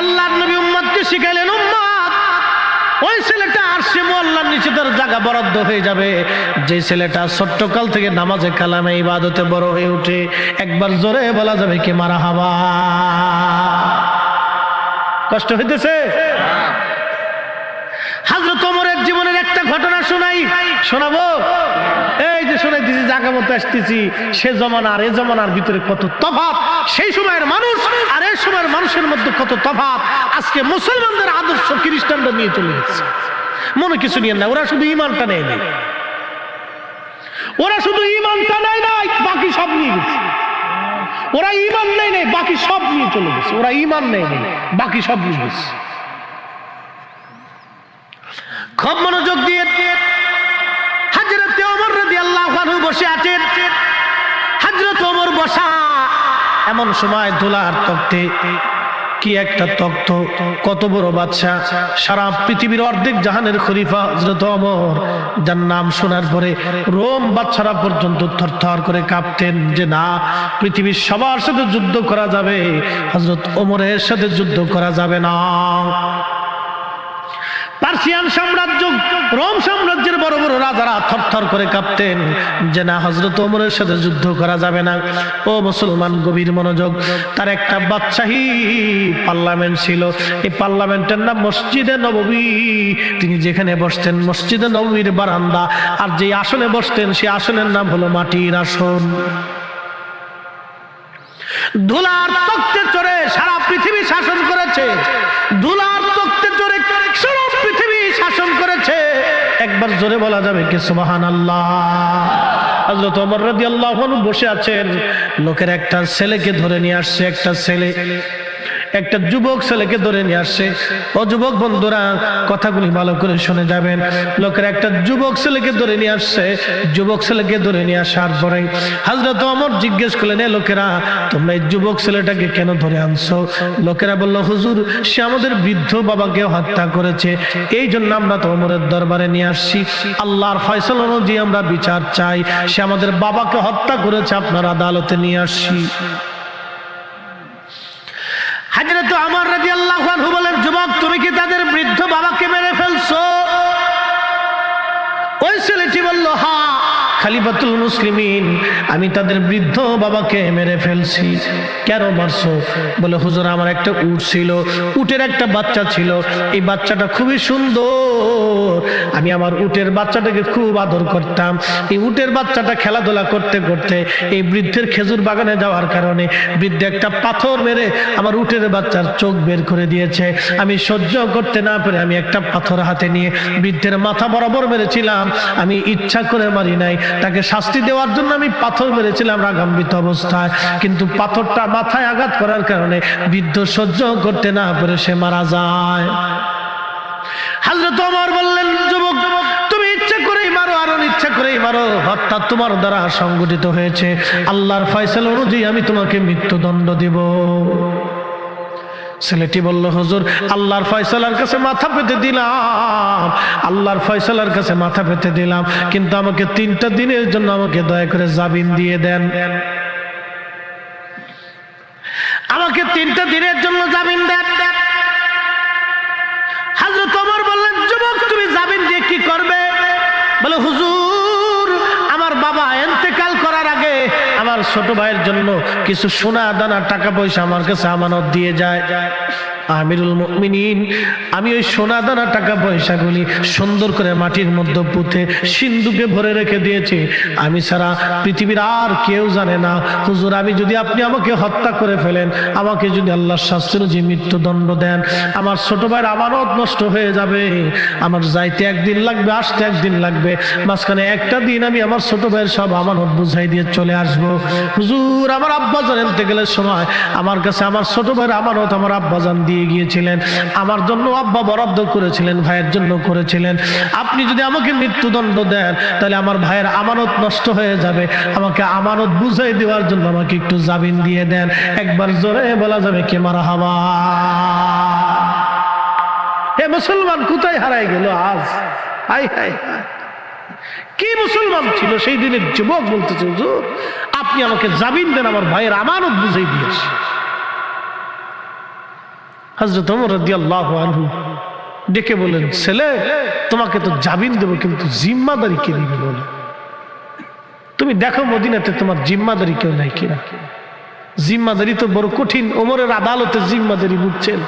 আল্লাহর নবী উম্মতকে শিখাইলেন, উম্মত ওই ছেলেটা আরশে মুআল্লার নিচে তার জায়গা বরাদ্দ হয়ে যাবে যে ছেলেটা ছোট্টকাল থেকে নামাজে কালামে ইবাদতে বড় হয়ে ওঠে। একবার জোরে বলা যাবে কি মারহাবা। কষ্ট হইতেছে? হযরত ওমরের জীবনের একটা ঘটনা শোনাবো। এই যে শোনাইতেছি, জায়গা মতো আসতেছি, সে জমানা আর এ জমানার ভিতরে কত তফাৎ, সেই সময়ের মানুষ আর এই সময়ের মানুষের মধ্যে কত তফাৎ। আজকে মুসলমানদের আদর্শ খ্রিস্টানরা নিয়ে চলে গেছে। মনে কিছু নিয়ে না, ওরা শুধু ইমানটা নেয় নাই, ওরা শুধু ইমানটা নেয় নাই, বাকি সব নিয়ে গেছে। ওরা ইমান নেয় নাই, বাকি সব নিয়ে চলে গেছে। ওরা ইমান নেয় নাই, বাকি সব নিয়ে গেছে। খুব মনোযোগ দিয়ে হযরত ওমর রাদিয়াল্লাহু আনহু বসে আছেন। হযরত ওমর বসা, এমন সময় ধুলার তক্তে, কি একটা তক্ত, কত বড় বাদশা, সারা পৃথিবীর অর্ধেক জাহানের খলিফা হযরত ওমর, যার নাম শোনার পরে রোম বাদশারা পর্যন্ত থরথর করে কাঁপতেন যে না, পৃথিবীর সবার সাথে যুদ্ধ করা যাবে, হযরত ওমরের সাথে যুদ্ধ করা যাবে না। পার্সিয়ান সাম্রাজ্য, রোম সাম্রাজ্যের বড় বড় রাজারা থরথর করে কাঁপতেন যে না, হযরত ওমরের সাথে যুদ্ধ করা যাবে না। ও মুসলমান, গভীর মনোযোগ। তার একটা বাদশাহী পার্লামেন্ট ছিল, এই পার্লামেন্টের নাম মসজিদে নববী। তিনি যেখানে বসতেন মসজিদে নববীর বারান্দা, আর যে আসনে বসতেন সেই আসনের নাম হলো মাটির আসন। ধুলার তক্তে চড়ে সারা পৃথিবী শাসন করেছে, ধুলার তক্তে চড়ে সারা পৃথিবী শাসন করেছে। একবার জোরে বলা যাবে কি সুবহানাল্লাহ। হযরত ওমর রাদিয়াল্লাহু আনহু বসে আছেন, লোকের একটা ছেলেকে ধরে নিয়ে আসছে, একটা যুবক ছেলেকে ধরে নিয়ে আসছে। ও যুবক বন্ধুরা, কথাগুলি ভালো করে শুনে যাবেন। লোকের একটা যুবক ছেলেকে ধরে নিয়ে আসছে। যুবক ছেলেকে ধরে নিয়ে আসার পরে হযরত ওমর জিজ্ঞেস করলেন, লোকেরা তোমরা এই যুবক ছেলেটাকে কেন ধরে আনছো? লোকেরা বলল, হুজুর সে আমাদের বৃদ্ধ বাবাকে হত্যা করেছে, এই জন্য আমরা তো ওমরের দরবারে নিয়ে আসছি, আল্লাহর ফয়সালা অনুযায়ী আমরা বিচার চাই, সে আমাদের বাবাকে হত্যা করেছে, আপনার আদালতে নিয়ে আসছি। হযরত ওমর রাদিয়াল্লাহু আনহু বলেন, যুবক তুমি কি তাদের বৃদ্ধ বাবাকে মেরে ফেলছো? ওই ছেলেটি বলল, হ্যাঁ খলিফাতুল মুসলিমিন, আমি তাদের বৃদ্ধ বাবাকে মেরে ফেলছি। কেন মারছো? বলে, হুজুর আমার একটা উট ছিল, উটের একটা বাচ্চা ছিল, এই বাচ্চাটা খুবই সুন্দর, আমি আমার উটের বাচ্চাটাকে খুব আদর করতাম। এই উটের বাচ্চাটা খেলাধুলা করতে করতে এই বৃদ্ধের খেজুর বাগানে যাওয়ার কারণে বৃদ্ধ একটা পাথর মেরে আমার উটের বাচ্চার চোখ বের করে দিয়েছে। আমি সহ্য করতে না পেরে আমি একটা পাথর হাতে নিয়ে বৃদ্ধের মাথা বরাবর মেরেছিলাম। আমি ইচ্ছা করে মারি নাই, তাকে শাস্তি দেওয়ার জন্য আমি পাথর মেরেছিলাম রাগান্বিত অবস্থায়, কিন্তু পাথরটা মাথায় আঘাত করার কারণে বৃদ্ধ সহ্য করতে না পেরে সে মারা যায়। হযরত ওমর বললেন, যুবক তুমি ইচ্ছা করেই মারো আর ইচ্ছা করেই মারো, হত্যা তোমার দ্বারা সংগঠিত হয়েছে, আল্লাহর ফয়সালা অনুযায়ী আমি তোমাকে মৃত্যুদণ্ড দেব। ছেলেটি বলল, হুজুর আল্লাহর ফয়সালার কাছে মাথা পেতে দিলাম, আল্লাহর ফয়সালার কাছে মাথা পেতে দিলাম, কিন্তু আমাকে 3টা দিনের জন্য আমাকে দয়া করে জামিন দিয়ে দেন, আমাকে 3টা দিনের জন্য জামিন দেন। হযরত ওমর বললেন, যুবক তুমি জামিন দিয়ে কি করবে? বলে, হুজুর আমার বাবা ইন্তেকাল করার আগে আমার ছোট ভাইয়ের জন্য কিছু সোনা দানা টাকা পয়সা আমার কাছে আমানত দিয়ে যায়, আমিরুল মুমিনিন আমি ওই সোনা দানা টাকা পয়সাগুলি সুন্দর করে মাটির মধ্যে পুঁতে সিন্ধুকে ভরে রেখে দিয়েছি, আমি ছাড়া পৃথিবীর আর কেউ জানে না। হুজুর আমি যদি আপনি আমাকে হত্যা করে ফেলেন, আমাকে যদি আল্লাহর শাস্তি অনুযায়ী মৃত্যুদণ্ড দেন, আমার ছোট ভাইয়ের আমানত নষ্ট হয়ে যাবে, আমার যাইতে একদিন লাগবে, আসতে একদিন লাগবে, মাঝখানে একটা দিন আমি আমার ছোট ভাইয়ের সব আমানত বুঝাই দিয়ে চলে আসবো। হুজুর আমার আব্বাজান ইন্তেকালের সময় আমার কাছে আমার ছোট ভাইয়ের আমানত আমার আব্বাজান দিয়ে গিয়েছিলেন, আমার জন্য আব্বা বরাদ্দ করেছিলেন, ভাইয়ের জন্য করেছিলেন, আপনি যদি আমাকে মৃত্যুদণ্ড দেন তাহলে আমার ভাইয়ের আমানত নষ্ট হয়ে যাবে, আমাকে আমানত বুঝাই দেওয়ার জন্য আমাকে একটু জামিন দিয়ে দেন। একবার জোরে বলা যাবে কি মারহাবা। হে মুসলমান কোথায় হারাই গেল আজ? হাই হাই কি মুসলমান ছিল সেই দিনের যুবক, বলতেছে হুজুর আপনি আমাকে জামিন দেন, আমার ভাইয়ের আমানত বুঝাই দিয়েছে। হযরত ওমর রাদিয়াল্লাহু আনহু ডেকে বলেন, ছেলে তোমাকে তো জামিন দেব, কিন্তু জিম্মাদারি কে দিবে বলো? তুমি দেখো মদিনাতে তোমার জিম্মাদারি কেউ নাই কিনা। জিম্মাদারি তো বড় কঠিন। ওমরের আদালতে জিম্মাদারি বুঝছেন,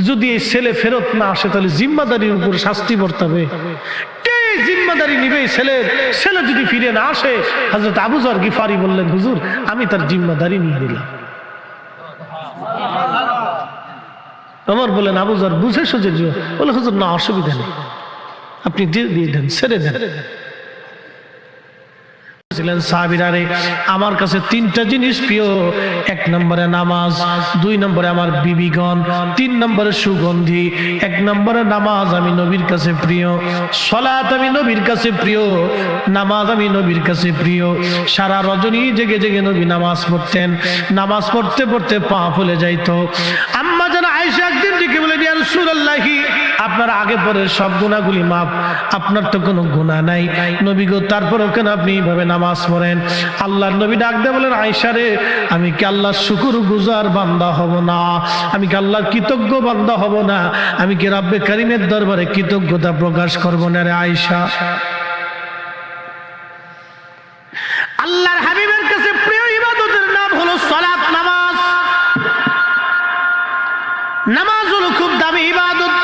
যদি এই ছেলে ফেরত না আসে তাহলে জিম্মাদারির উপর শাস্তি বর্তাবে। কে জিম্মাদারি নিবে? ছেলে যদি ফিরে না আসে। হযরত আবু যর গিফারি বললেন, হুজুর আমি তার জিম্মাদারি নিয়ে নিলাম। ওমর বলেন, আবু যর বুঝে সুঝে দিও। বলে, হুজুর না, অসুবিধা নেই, আপনি দিয়ে দেন, ছেড়ে দেন। সাহাবীরারে আমার কাছে তিনটা জিনিস প্রিয়। এক নম্বরে নামাজ, দুই নম্বরে আমার বিবিগণ, তিন নম্বরে সুগন্ধি। এক নম্বরে নামাজ আমি নবীর কাছে প্রিয়, সালাত আমি নবীর কাছে প্রিয়, নামাজ আমি নবীর কাছে প্রিয়। সারা রজনী জেগে জেগে নবী নামাজ পড়তেন। নামাজ পড়তে পড়তে পা ফুলে যাইতো। আম্মা যেন আয়েশা একদিন ডেকে বলেন, ইয়া রাসূলুল্লাহি আপনার আগে পরে সব গুনাহগুলি মাফ, আপনার তো কোনো গুনাহ নাই নবী গো, তারপরও কেন আপনি এইভাবে নামাজ পড়েন? আল্লাহর নবী ডাক দিয়ে বলেন, আয়েশা রে, আমি কি আল্লাহর শুকরগুজার বান্দা হব না? আমি কি আল্লাহর কৃতজ্ঞ বান্দা হব না? আমি কি রব্বে কারীমের দরবারে কৃতজ্ঞতা প্রকাশ করব না রে আয়েশা? আল্লাহর হাবিবের কাছে প্রিয় ইবাদতের নাম হলো সালাত, নামাজ। নামাজ হলো খুব দামি ইবাদত,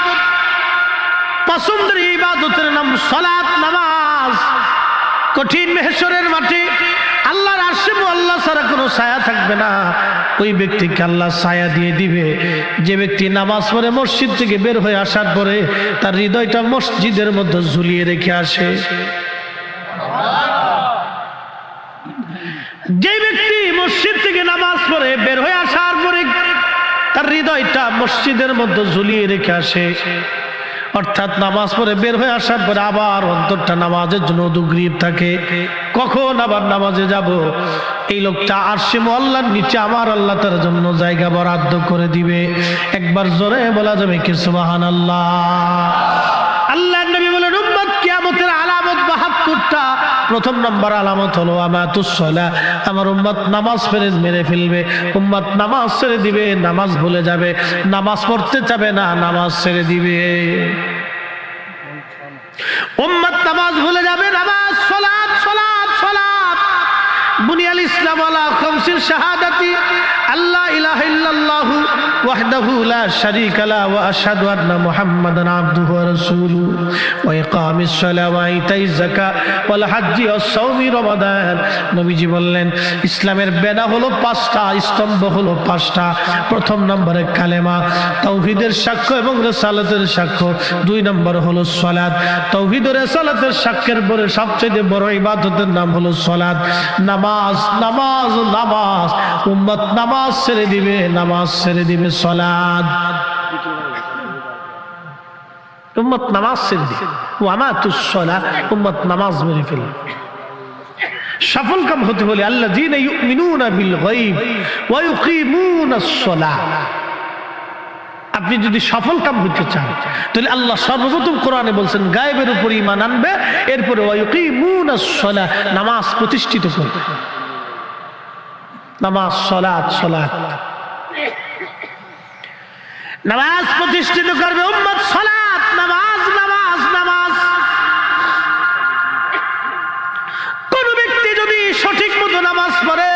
পছন্দের ইবাদতের নাম সালাত, নামাজ। কঠিন মেহশরের মাঠে আল্লাহর আরশে মুআল্লা ছাড়া কোনো ছায়া থাকবে না। ওই ব্যক্তিকে আল্লাহ ছায়া দিয়ে দিবে যে ব্যক্তি নামাজ পড়ে মসজিদ থেকে বের হয়ে আসার পরে তার হৃদয়টা মসজিদের মধ্যে ঝুলিয়ে রেখে আসে। যে ব্যক্তি মসজিদ থেকে নামাজ পড়ে বের হয়ে আসার পরে তার হৃদয়টা মসজিদের মধ্যে ঝুলিয়ে রেখে আসে, অর্থাৎ নামাজ পড়ে বের হয়ে আসার পরে আবার অন্তরটা নামাজের জন্য উদগ্রীব থাকে, কখন আবার নামাজে যাব। এই লোকটা আরশে মুআল্লার নিচে আমার আল্লাহ তার জন্য জায়গা বরাদ্দ করে দিবে। একবার জোরে বলা যাবে কি সুবহানাল্লাহ? আল্লাহর নবী বলেন, উম্মত কিয়ামতের আলামত ৭২টা। প্রথম নম্বর আলামত হলো আমাতুস সালাহ, আমার উম্মত নামাজ মেরে ফেলবে। উম্মত নামাজ ছেড়ে দিবে, নামাজ ভুলে যাবে, নামাজ পড়তে চাবে না, নামাজ ছেড়ে দিবে। উম্মত নামাজ ভুলে যাবে, নামাজ, সালাত সালাত সালাত। বুনিয়াল ইসলাম আলা খামসিন শাহাদাতি আল্লা ইলাহা ইল্লাল্লাহু ওয়াহদাহু লা শারীকা লাহু ওয়া আশহাদু আন্না মুহাম্মাদান আবদুহু ওয়া রাসূলুহু ওয়া ইকামিস সালাহ ওয়া ইতাইজ যাকাত ওয়াল হজ্জি ওয়াস সাওমি রমাদান। নবীজি বললেন, ইসলামের বেনা হলো 5টা, স্তম্ভ হলো 5টা। প্রথম নম্বরে কালেমা, তাওহীদের সাক্ষ্য এবং রিসালাতের সাক্ষ্য। 2 নম্বর হলো সালাত। তাওহীদ ও রিসালাতের সাক্ষ্যের পরে সবচেয়ে বড় ইবাদতের নাম হলো সালাত, নামাজ। নামাজ নামাজ, উম্মত নামাজ ছেড়ে দিবে, নামাজ ছেড়ে দিবে, সালাত। উম্মত নামাজ ছেড়ে দিবে, ওয়ামাতুস সালাহ, উম্মত নামাজ মেরে ফেলে। সফল কাম হতে হলে আল্লাযীনা ইউমিনুনা বিল গায়ব ওয়া ইউকিমুনাস সালাহ। আপনি যদি সফল কাম হতে চান তাহলে আল্লাহ সর্বপ্রথম কোরআনে বলছেন গায়েবের উপর ঈমান আনবে, এরপরে ওয়া ইউকিমুনাস সালাহ, নামাজ প্রতিষ্ঠিত করবে। নামাজ, সালাত সালাত, নামাজ প্রতিষ্ঠিত করবে উম্মত। সালাত, নামাজ নামাজ নামাজ। কোন ব্যক্তি যদি সঠিক মতো নামাজ পড়ে,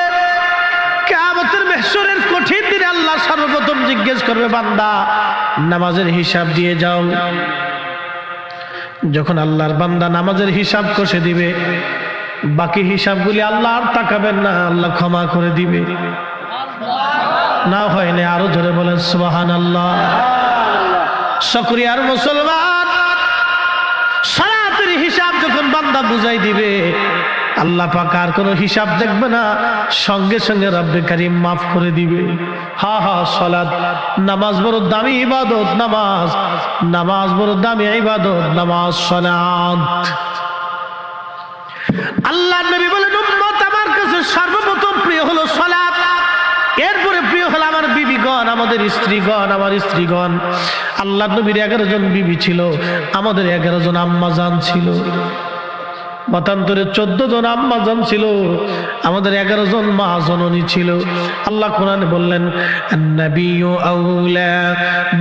কিয়ামতের মাহশরের কঠিন দিনে আল্লাহ সর্বপ্রথম জিজ্ঞেস করবে, বান্দা নামাজের হিসাব দিয়ে যাও। যখন আল্লাহর বান্দা নামাজের হিসাব কষে দিবে, বাকি হিসাবগুলি আল্লাহ আর তাকাবেন না, আল্লাহ ক্ষমা করে দিবে। না হয় না, আরো জোরে বলেন সুবহানাল্লাহ। শুকরিয়ার মুসলমান, সালাতের হিসাব যখন বান্দা বুঝাই দিবে, আল্লাহ পাক আর কোনো হিসাব দেখবে না, সঙ্গে সঙ্গে রব্বে কারীম মাফ করে দিবে। হা হা, সালাত, নামাজ বড় দামি ইবাদত, নামাজ, নামাজ বড় দামি ইবাদত, নামাজ, সালাত। আল্লাহর নবী বলেন, উম্মত আমার কাছে সর্বপ্রথম প্রিয় হলো সালাত, এরপরে প্রিয় হলো আমার বিবিগণ, আমাদের স্ত্রীগণ, আমার স্ত্রীগণ। আল্লাহর নবীর 11 জন বিবি ছিল, আমাদের 11 জন আম্মা জান ছিল। মতান্তরে 14 জন আম্মা জান ছিল, আমাদের 11 জন মা জননী ছিল। আল্লাহ কোরআনে বললেন আন-নাবিয়্যু আউলা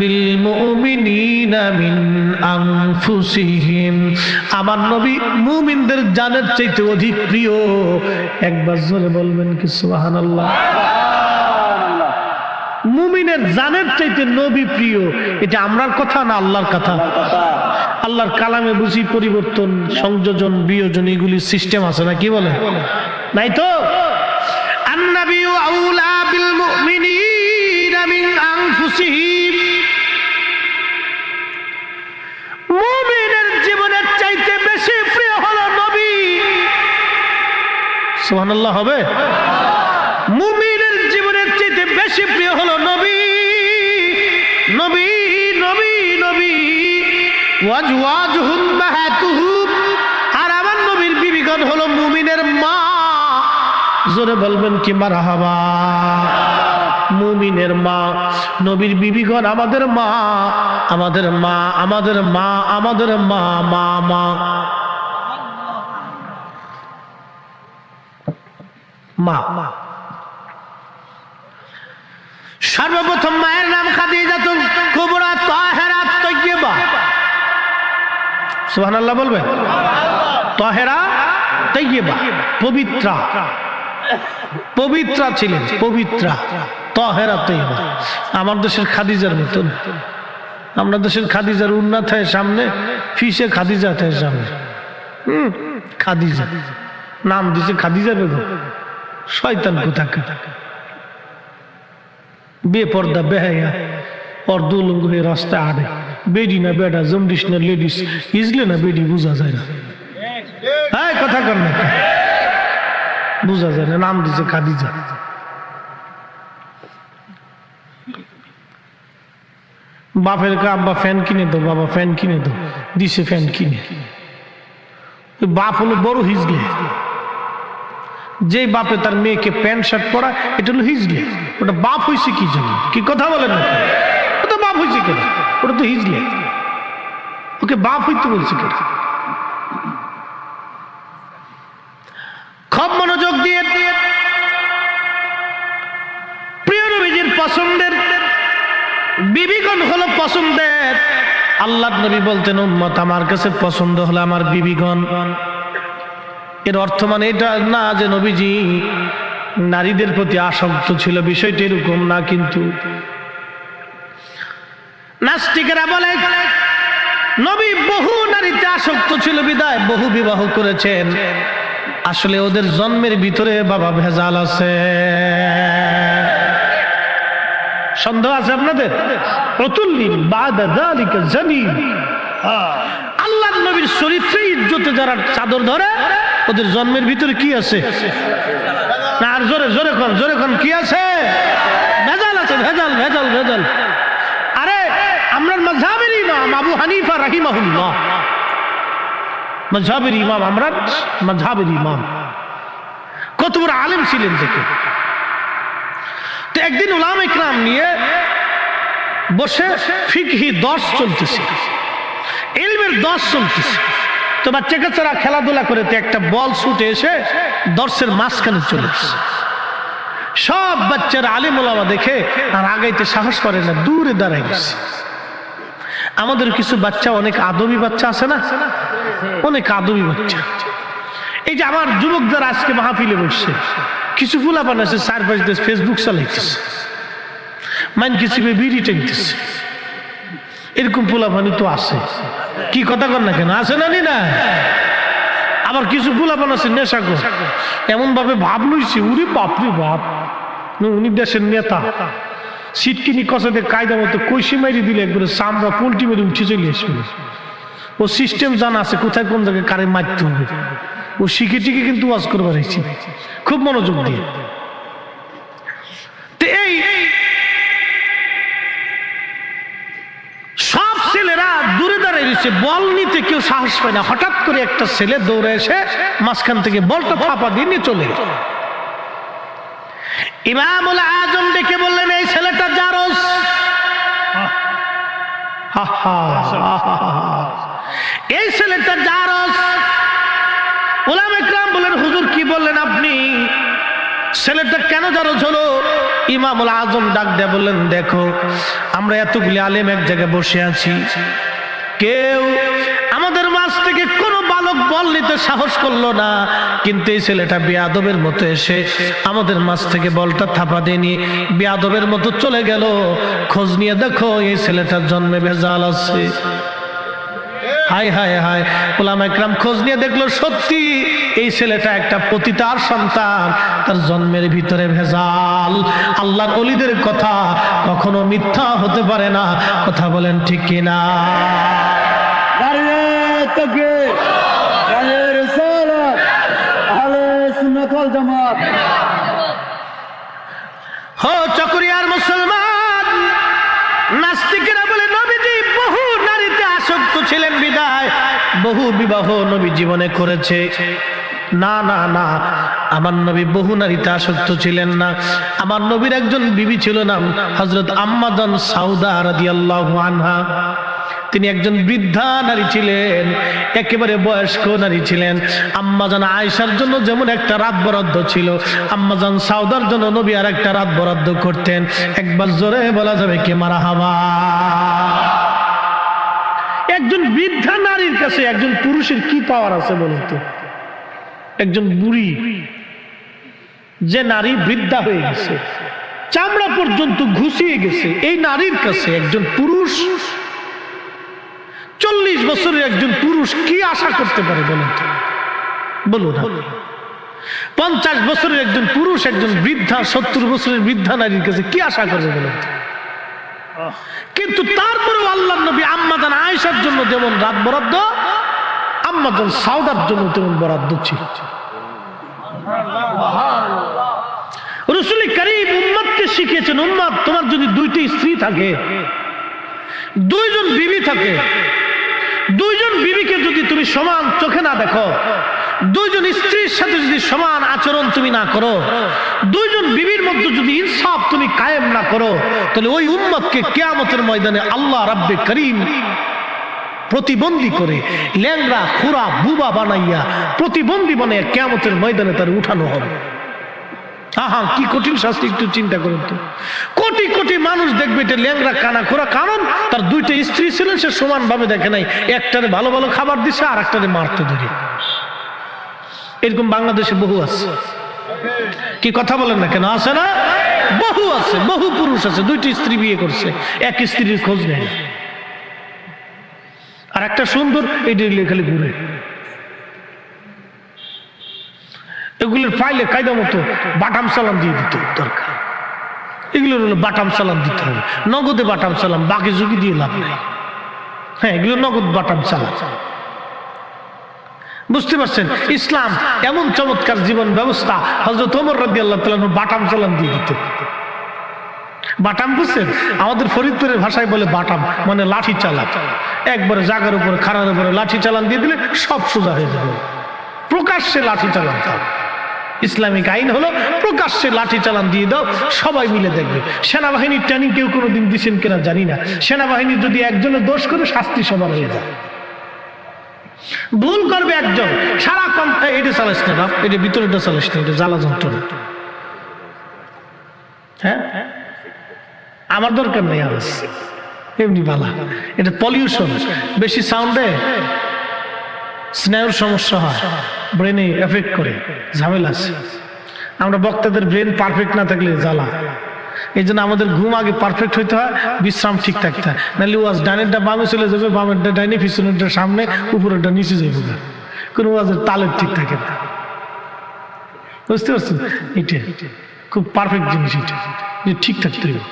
বিল মুমিনিনা মিন আনফুসিহিম, আমার নবী মুমিনদের জানের চাইতে অধিক প্রিয়। একবার জোরে বলবেন কি সুবহানাল্লাহ। মুমিনের জানের চাইতে নবী প্রিয়, এটা আমরার কথা না আল্লাহর কথা? আল্লাহর কালামে বুঝি পরিবর্তন, সংযোজন, বিয়োজন এগুলি সিস্টেম আছে না? কি বলে নাই তো? আন-নাবিয়্যু আউলা বিল মুমিনিনা মিন আনফুসিহিম, মুমিনের জীবনের চাইতে বেশি প্রিয় হলো নবী। সুবহানাল্লাহ হবে? মুমিনের জীবনের চাইতে বেশি প্রিয় হলো নবী, নবী, নবী, নবী। ওয়াজওয়াজুহু উম্মাহাতুহু, আর আমার নবীর বিবিগণ হলো মুমিনের মা। জোরে বলবেন কি মারহাবা। মুমিনের মা, নবীর বিবিগণ আমাদের মা, আমাদের মা, আমাদের মা, আমাদের মা, মা, মা, মা। সর্বপ্রথম মায়ের নাম খাদিজাতুল কুবরা তাহেরা তয়্যিবা। সুবহানাল্লাহ বলবেন? তাহেরা তয়্যিবা, পবিত্রা, পবিত্রা ছিলেন, পবিত্রা, তাহেরা তয়্যিবা। আমার দেশের খাদিজার মতন। আমরা দেশের খাদিজার উন্নাত হয় সামনে, ফিসে খাদিজা হয় সামনে। খাদিজা নাম দিছে খাদিজা বেগম। শয়তান কোথাকার, বেপর্দা, বেহায়া, অর্ধউলঙ্গ হয়ে রাস্তায় আড়ে। বেডি না বেডা, জমডিস না লেডিস, ইজলে না বেডি বোঝা যায় না। হ্যাঁ কথা কর না, বোঝা যায় না। নাম দিছে খাদিজা। বাপের কা আব্বা ফ্যান কিনে দাও, বাবা ফ্যান কিনে দাও, দিছে ফ্যান কিনে। বাপ হলো বড় হিজলে। যে বাপে তার মেয়েকে প্যান্ট শার্ট পরা, এটা হলো হিজলে। ওটা বাপ হয়েছে কি জন্য? কি কথা বলেন না? ওটা বাপ হয়েছে কেন? ওটা তো হিজলে। ওকে বাপ হইতে বলছে কেন? খুব মনোযোগ দিয়ে প্রিয় নবীজির পছন্দের বিবিগণ হলো পছন্দের। আল্লাহর নবী বলতেন উম্মত আমার কাছে পছন্দ হলো আমার বিবিগণ। এর অর্থ মানে এটা না যে নবীজি নারীদের প্রতি আসক্ত ছিল, বিষয়টি এরকম না। কিন্তু নাস্তিকেরা বলে নবী বহু নারীতে আসক্ত ছিল বিদায় বহু বিবাহ করেছেন। আসলে ওদের জন্মের ভিতরে বাবা ভেজাল আছে। সন্দেহ আছে আপনাদের? আল্লাহর নবীর চরিত্রে ইজ্জতে যারা চাদর ধরে, ওদের জন্মের ভিতরে কি আছে? না আর জোরে জোরে কোন, জোরে কোন, কি আছে? ভেজাল আছে, ভেজাল, ভেজাল, ভেজাল। আরে আমরা মাযহাবের ইমাম আবু হানিফা রাহিমাহুল্লাহ, মাযহাবের ইমাম, আমরা মাযহাবের ইমাম, কত বড় আলেম ছিলেন দেখে। তো একদিন উলামা ইকরাম নিয়ে বসে ফিকহি দর্স চলতেছে, ইলমের দর্স চলতেছে। তো বাচ্চা কাচ্চারা খেলাধুলা করে, একটা বল ছুটে এসে দর্শের মাঝখানে চলে এসেছে। সব বাচ্চারা আলিম ওলামা দেখে আর আগাইতে সাহস করে না, দূরে দাঁড়ায় গেছে। আমাদের কিছু বাচ্চা, অনেক আদবি বাচ্চা আছে না, অনেক আদবি বাচ্চা। এই যে আমার যুবক যারা আজকে মাহফিলে বসছে, কিছু ফুলাপান আছে চারপাশ দিয়ে ফেসবুক চালাইতেছে, মাইন কিছু বিড়ি টেনতেছে। এরকম ফুলাপানি তো আছে, কি কথা কর না কেন? আছে না নি না? আবার কিছু ফুলাপান আছে নেশাখোর, এমন ভাবে ভাব লইছে, উনি বাপরে বাপ, উনি দেশের নেতা। সিটকিনি কষাতে কায়দা মতো কইসি মারি দিলে একবারে চামড়া পোল্ট্রি মেরে উঠে চলে আসবে। ও সিস্টেম জানা আছে, কোথায় কোন জায়গায় কারে মারতে হবে। ও শিখে টিকে কিন্তু ওয়াজ করবার হয়েছে, খুব মনোযোগ দিয়ে। তো এই সব ছেলেরা দূরে দাঁড়িয়ে রয়েছে, বল নিতে কেউ সাহস পায় না। হঠাৎ করে একটা ছেলে দৌড়ে এসে মাঝখান থেকে বলটা থাপা দিয়ে নিয়ে চলে গেল। ইমামুল আজম ডেকে বললেন, এই ছেলেটা জারজ। এই ছেলেটা জারজ, উলামা ইকরাম বলেন, হুজুর কি বললেন আপনি? ছেলেটা কেন জারজ হলো? ইমামুল আজম ডাক দেয়া বললেন, দেখো আমরা এতগুলি আলেম এক জায়গায় বসে আছি, কেউ আমাদের মাঝ থেকে কোনো বালক বল নিতে সাহস করলো না, কিন্তু এই ছেলেটা বেয়াদবের মতো এসে আমাদের মাঝ থেকে বলটা থাপা দিয়ে নিয়ে বেয়াদবের মতো চলে গেল। খোঁজ নিয়ে দেখো এই ছেলেটার জন্মে ভেজাল আছে। হায় হায় হায়, উলামা ইকরাম খোঁজ নিয়ে দেখলো সত্যি এই ছেলেটা একটা পতিতার সন্তান, তার জন্মের ভিতরে ভেজাল। আল্লাহর ওলিদের কথা কখনো মিথ্যা হতে পারে না, কথা বলেন ঠিক কিনা? হো চকরিয়ার মুসলমান, নাস্তিকেরা বলে নবীজি বহু নারীতে আসক্ত ছিলেন বিদায় বহু বিবাহ নবী জীবনে করেছে। না না না, আমার নবী বহু নারীতে আসক্ত ছিলেন না। আমার নবীর একজন বিবি ছিল, নাম হযরত আম্মা জান সাউদা রাদিয়াল্লাহু আনহা। তিনি একজন বৃদ্ধা নারী ছিলেন, একেবারে বয়স্ক নারী ছিলেন। আম্মাজান আয়েশার জন্য যেমন একটা রাত বরাদ্দ ছিল, আম্মাজান সাউদার জন্য নবী আর একটা রাত বরাদ্দ করতেন। একবার জোরে বলা যাবে কি মারহাবা? একজন বৃদ্ধা নারীর কাছে একজন পুরুষের কি পাওয়ার আছে বলুন তো? একজন বুড়ি, যে নারী বৃদ্ধা হয়ে গেছে, চামড়া পর্যন্ত ঘুষিয়ে গেছে, এই নারীর কাছে একজন পুরুষ, 40 বছরের একজন পুরুষ কি আশা করতে পারে বলুন তো? বলুন। 50 বছরের একজন পুরুষ একজন বৃদ্ধা, 70 বছরের বৃদ্ধা নারীর কাছে কি আশা করবে বলুন তো? কিন্তু তারপরেও আল্লাহর নবী আম্মাজান আয়েশার জন্য যেমন রাত বরাদ্দ, আম্মাজান সাউদার জন্য তেমন বরাদ্দ ছিল। রাসূল করিম উম্মতকে শিখিয়েছেন, উম্মত তোমার যদি দুইটি স্ত্রী থাকে, দুইজন বিবি থাকে, দুইজন বিবিকে যদি তুমি সমান চোখে না দেখো, দুইজন স্ত্রীর সাথে যদি সমান আচরণ তুমি না করো, দুইজন বিবির মধ্যে যদি ইনসাফ তুমি কায়েম না করো, তাহলে ওই উম্মতকে কিয়ামতের ময়দানে আল্লাহ রাব্বে করিম প্রতিবন্ধী করে, ল্যাংড়া খুরা বুবা বানাইয়া প্রতিবন্ধী বানাইয়া কিয়ামতের ময়দানে তার উঠানো হবে। আহা, কি কঠিন শাস্তি, একটু চিন্তা করুন তো। কোটি কোটি মানুষ দেখবে এটা ল্যাংড়া কানা খোরা, কারণ তার দুইটা স্ত্রী ছিলেন, সে সমান ভাবে দেখে নাই, একটারে ভালো ভালো খাবার দিছে আর একটারে মারতে ধরে। এরকম বাংলাদেশে বহু আছে, কি কথা বলেন না কেন? আছে না? বহু আছে, বহু পুরুষ আছে দুইটি স্ত্রী বিয়ে করছে, এক স্ত্রীর খোঁজ নেই, আর একটা সুন্দর এইটা খালি ঘুরে। এগুলোর ফাইলে কায়দা মতো বাটাম সালাম দিয়ে দিতে দরকার। এগুলোর হলো বাটাম সালাম দিতে হবে, নগদে বাটাম সালাম, বাকি ঝুঁকি দিয়ে লাভ নেই। হ্যাঁ, এগুলো নগদ বাটাম সালাম। বুঝতে পারছেন? ইসলাম এমন চমৎকার জীবন ব্যবস্থা। হযরত ওমর রাদিয়াল্লাহু তাআলা বাটাম সালাম দিয়ে দিত। বাটাম বুঝছেন? আমাদের ফরিদপুরের ভাষায় বলে বাটাম, মানে লাঠি চালান। একবারে জায়গার উপরে খাড়ার উপরে লাঠি চালান দিয়ে দিলে সব সোজা হয়ে যাবে। প্রকাশ্যে লাঠি চালান, ইসলামিক আইন হলো প্রকাশ্যে লাঠি চালান দিয়ে দাও, সবাই মিলে দেখবে। সেনাবাহিনীর ট্রেনিং কেউ কোনোদিন দিচ্ছেন কিনা জানি না, সেনাবাহিনী যদি একজনের দোষ করে শাস্তি সবার হয়ে যায়। ভুল করবে একজন, সারাক্ষণ এটা চালাস না বাপ, এটা ভিতরেটা চালাস না, এটা জ্বালা যন্ত্রণা। হ্যাঁ, আমার দরকার নেই আওয়াজ, এমনি বালা। এটা পলিউশন, বেশি সাউন্ডে স্নায়ুর সমস্যা হয়, ব্রেনে এফেক্ট করে, ঝামেলা আছে। আমরা বক্তাদের ব্রেন পারফেক্ট না থাকলে জ্বালা। এই জন্য আমাদের ঘুম আগে পারফেক্ট হইতে হয়, বিশ্রাম ঠিক থাকতে হয়, নাহলে ওয়াজ ডানেরটা বামে চলে যাবে, বামেরটা ডাইনে, পিছনেরটা সামনে, উপরেরটা নিচে যাবে, কোনো ওয়াজের তালের ঠিক থাকে না। বুঝতে পারছেন? এটা খুব পারফেক্ট জিনিস, এটা ঠিক থাকতে হবে।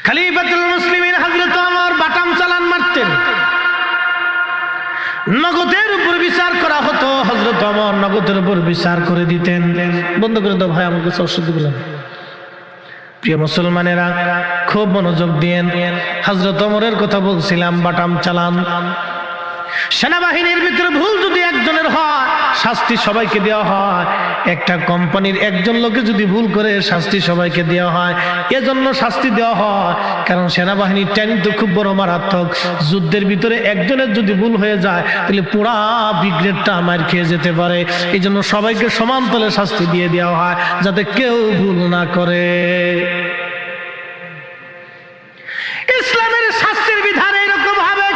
খলিফাতুল মুসলিমিন হযরত ওমর বাটাম চালান মারতেন, নগদের উপর বিচার করা হতো। হযরত ওমর নগদের উপর বিচার করে দিতেন। বন্ধ করে দাও ভাই, আমাকে অসুবিধা বলেন। প্রিয় মুসলমানেরা, খুব মনোযোগ দিয়েন। হযরত ওমরের কথা বলছিলাম, বাটাম চালান। সেনাবাহিনীর ভিতরে ভুল যদি একজনের হয় শাস্তি সবাইকে দেওয়া হয়, একটা কোম্পানির একজন লোকে যদি ভুল করে শাস্তি সবাইকে দেওয়া হয়। এজন্য শাস্তি দেওয়া হয় কারণ সেনাবাহিনীর ট্রেনিং তো খুব বড় মারাত্মক। যুদ্ধের ভিতরে একজনের যদি ভুল হয়ে যায় তাহলে পুরা ব্রিগেডটা মার খেয়ে যেতে পারে। এই জন্য সবাইকে সমান তলে শাস্তি দিয়ে দেওয়া হয় যাতে কেউ ভুল না করে। ইসলামের শাস্তির বিধান এরকম হবে,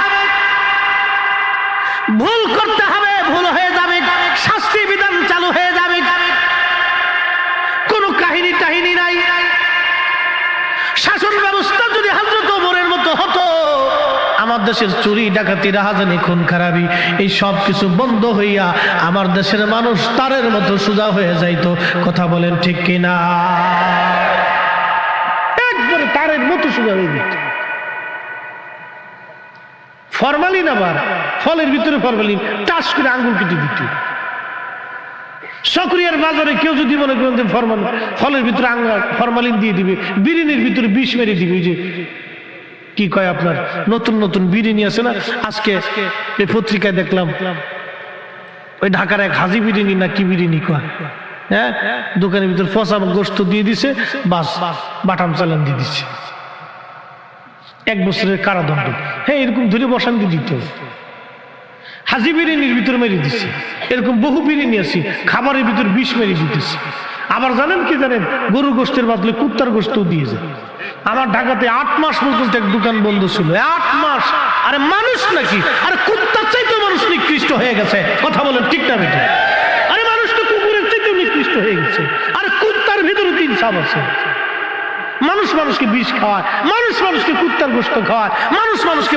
ভুল করতে হবে, ভুল হয়ে যাবে, শাস্তি বিধান চালু হয়ে যাবে, কোনো কাহিনী টাহিনী নাই। শাসন ব্যবস্থা যদি হযরত ওমরের মতো হতো, আমার দেশের চুরি ডাকাতি রাহাজানি খুন খারাপি এই সব কিছু বন্ধ হইয়া আমার দেশের মানুষ তারের মতো সোজা হয়ে যাইতো। কথা বলেন ঠিক কিনা? একবারে তারের মতো সোজা হয়ে যেত। ফরমালিন, আবার ফলের ভিতরে ফরমালিন টাচ করে আঙ্গুল কেটে দিত। সক্রিয়ার বাজারে কেউ যদি মনে করেন যে ফলের ভিতরে ফরমালিন দিয়ে দিবে, বিরিয়ানির ভিতরে বিষ মেরে দিবে। যে কি কয় আপনার নতুন নতুন বিরিয়ানি আছে না, আজকে এই পত্রিকায় দেখলাম ওই ঢাকার এক হাজি বিরিয়ানি না কি বিরিয়ানি কয়, হ্যাঁ, দোকানের ভিতরে পচা গোস্ত দিয়ে দিছে, বাস বাটাম চালান দিয়ে দিচ্ছে, 1 বছরের কারাদণ্ড। হ্যাঁ, এরকম ধরে বসান দিয়ে দিত। হাজি বিরিয়ানির ভিতরে মেরে দিচ্ছে। এরকম বহু বিরিয়ানি আছে খাবারের ভিতরে বিষ মেরে দিতেছে। আবার জানেন কি জানেন, গরুর গোষ্ঠের বদলে কুত্তার গোষ্ঠ দিয়ে যায়। আমার ঢাকাতে 8 মাস পর্যন্ত এক দোকান বন্ধ ছিল। 8 মাস। আরে মানুষ নাকি? আরে কুত্তার চাইতে মানুষ নিকৃষ্ট হয়ে গেছে। কথা বলেন ঠিক না বেটা? আরে মানুষ তো কুকুরের চাইতেও নিকৃষ্ট হয়ে গেছে। আরে কুত্তার ভিতরে 3 সাপ আছে। মানুষ মানুষকে বিষ খাওয়ায়, মানুষ মানুষকে কুত্তার গোশত খাওয়ায়, মানুষ মানুষকে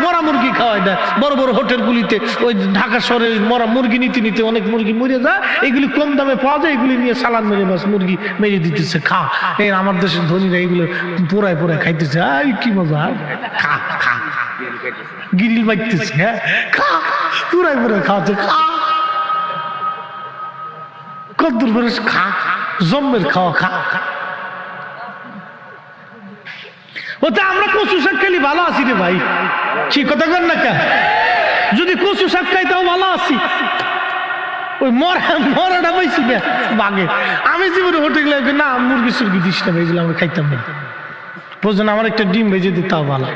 মরা মুরগি খাওয়ায় দেয়। বড় বড় হোটেলগুলিতে ওই ঢাকা শহরে মরা মুরগি নিতে নিতে অনেক মুরগি মরে যায়, এগুলি কম দামে পাওয়া যায়, এগুলি নিয়ে সালান মেরে বাস মুরগি মেরে দিতেছে। খা, এই আমার দেশের ধনীরা এগুলো পোড়ায় পোড়ায় খাইতেছে। কি মজা, খা খা, গিরিল বাইতেছে। হ্যাঁ, খা, পোড়ায় পোড়ায় খাওয়াচ্ছে। খা, কদ্দুর করে খা, জম্মের খাওয়া, খা। ওটা আমরা কচু শাক খেলি ভালো আছি রে ভাই, কি কথা কর না কেন? যদি কচু শাক খাই তাও ভালো আছি। ওই মরাটা পাইছি না বাগে। আমি জীবনে হোটেলে না মুরগি সুরগি দিস না, ভেজলে আমরা খাইতাম না। প্রয়োজন আমার একটা ডিম ভেজে দিই তাও ভালো।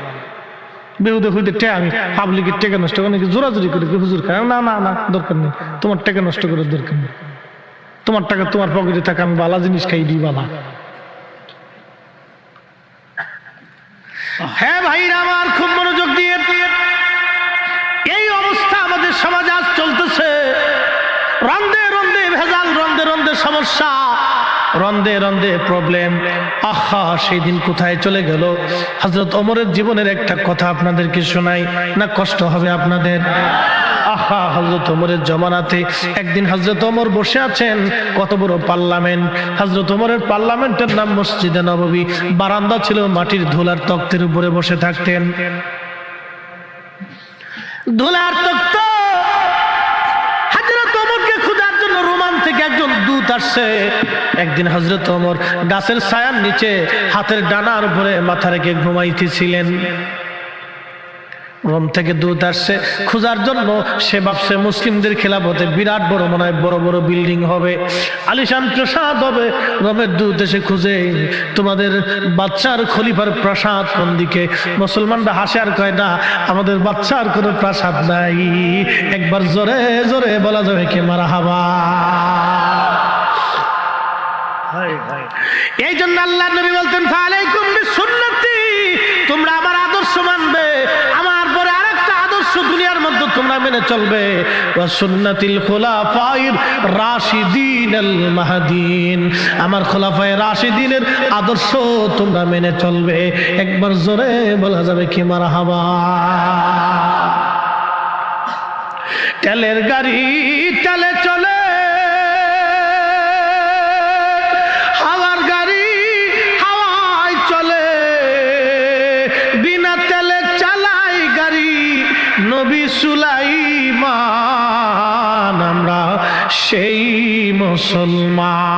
বেহুদে হইতে আমি পাবলিকের টেকা নষ্ট করে নাকি জোরাজোরি করে হুজুর খাই। না না না, দরকার নেই, তোমার টাকা নষ্ট করার দরকার নেই। তোমার টাকা তোমার পকেটে থাকে, আমি ভালো জিনিস খাই দিই ভালো। হ্যাঁ ভাইরা আমার, খুব মনোযোগ দিয়ে, এই অবস্থা আমাদের সমাজে আজ চলতেছে। রন্দে রন্দে ভেজাল, রন্দে রন্দে সমস্যা, রন্দে রন্দে প্রবলেম। আহা, সেই দিন কোথায় চলে গেল? হযরত ওমরের জীবনের একটা কথা আপনাদেরকে শোনাই, না কষ্ট হবে আপনাদের? আহা, হযরত ওমরের জমানাতে একদিন হযরত ওমর বসে আছেন, কত বড় পার্লামেন্ট। হযরত ওমরের পার্লামেন্টের নাম মসজিদে নববী। বারান্দা ছিল মাটির ধুলার তক্তের উপরে বসে থাকতেন। ধুলার তক্ত। হযরত ওমরকে খোঁজার জন্য রোমান থেকে একজন দূত আসছে। একদিন হযরত ওমর গাছের ছায়ার নিচে হাতের ডানার উপরে মাথা রেখে ঘুমাইতেছিলেন। রোম থেকে দূত আসছে খোঁজার জন্য। সে ভাবছে মুসলিমদের খেলাফতে বিরাট বড়, মনে হয় বড় বড় বিল্ডিং হবে, আলিশান প্রাসাদ হবে। রোমের দূত এসে খুঁজে, তোমাদের বাদশার খলিফার প্রাসাদ কোন দিকে? মুসলমানরা হাসে আর কয়, না, আমাদের বাদশার কোনো প্রাসাদ নাই। একবার জোরে জোরে বলা যাবে কি মারহাবা। এই জন্য আল্লাহ নবী বলতেন, ফালাইকুম বিসুন্নতি, তোমরা আমার আদর্শ মানবে, আমার পরে আরেকটা আদর্শ দুনিয়ার মধ্যে তোমরা মেনে চলবে। ওয়া সুন্নাতিল খুলাফায়ে রাশিদিনাল মাহদিন, আমার খোলাফায়ে রাশিদিনের আদর্শ তোমরা মেনে চলবে। একবার জোরে বলা যাবে কি মারহাবা। তেলের গাড়ি তেলে চলে, নবী সুলাইমান, আমরা সেই মুসলমান,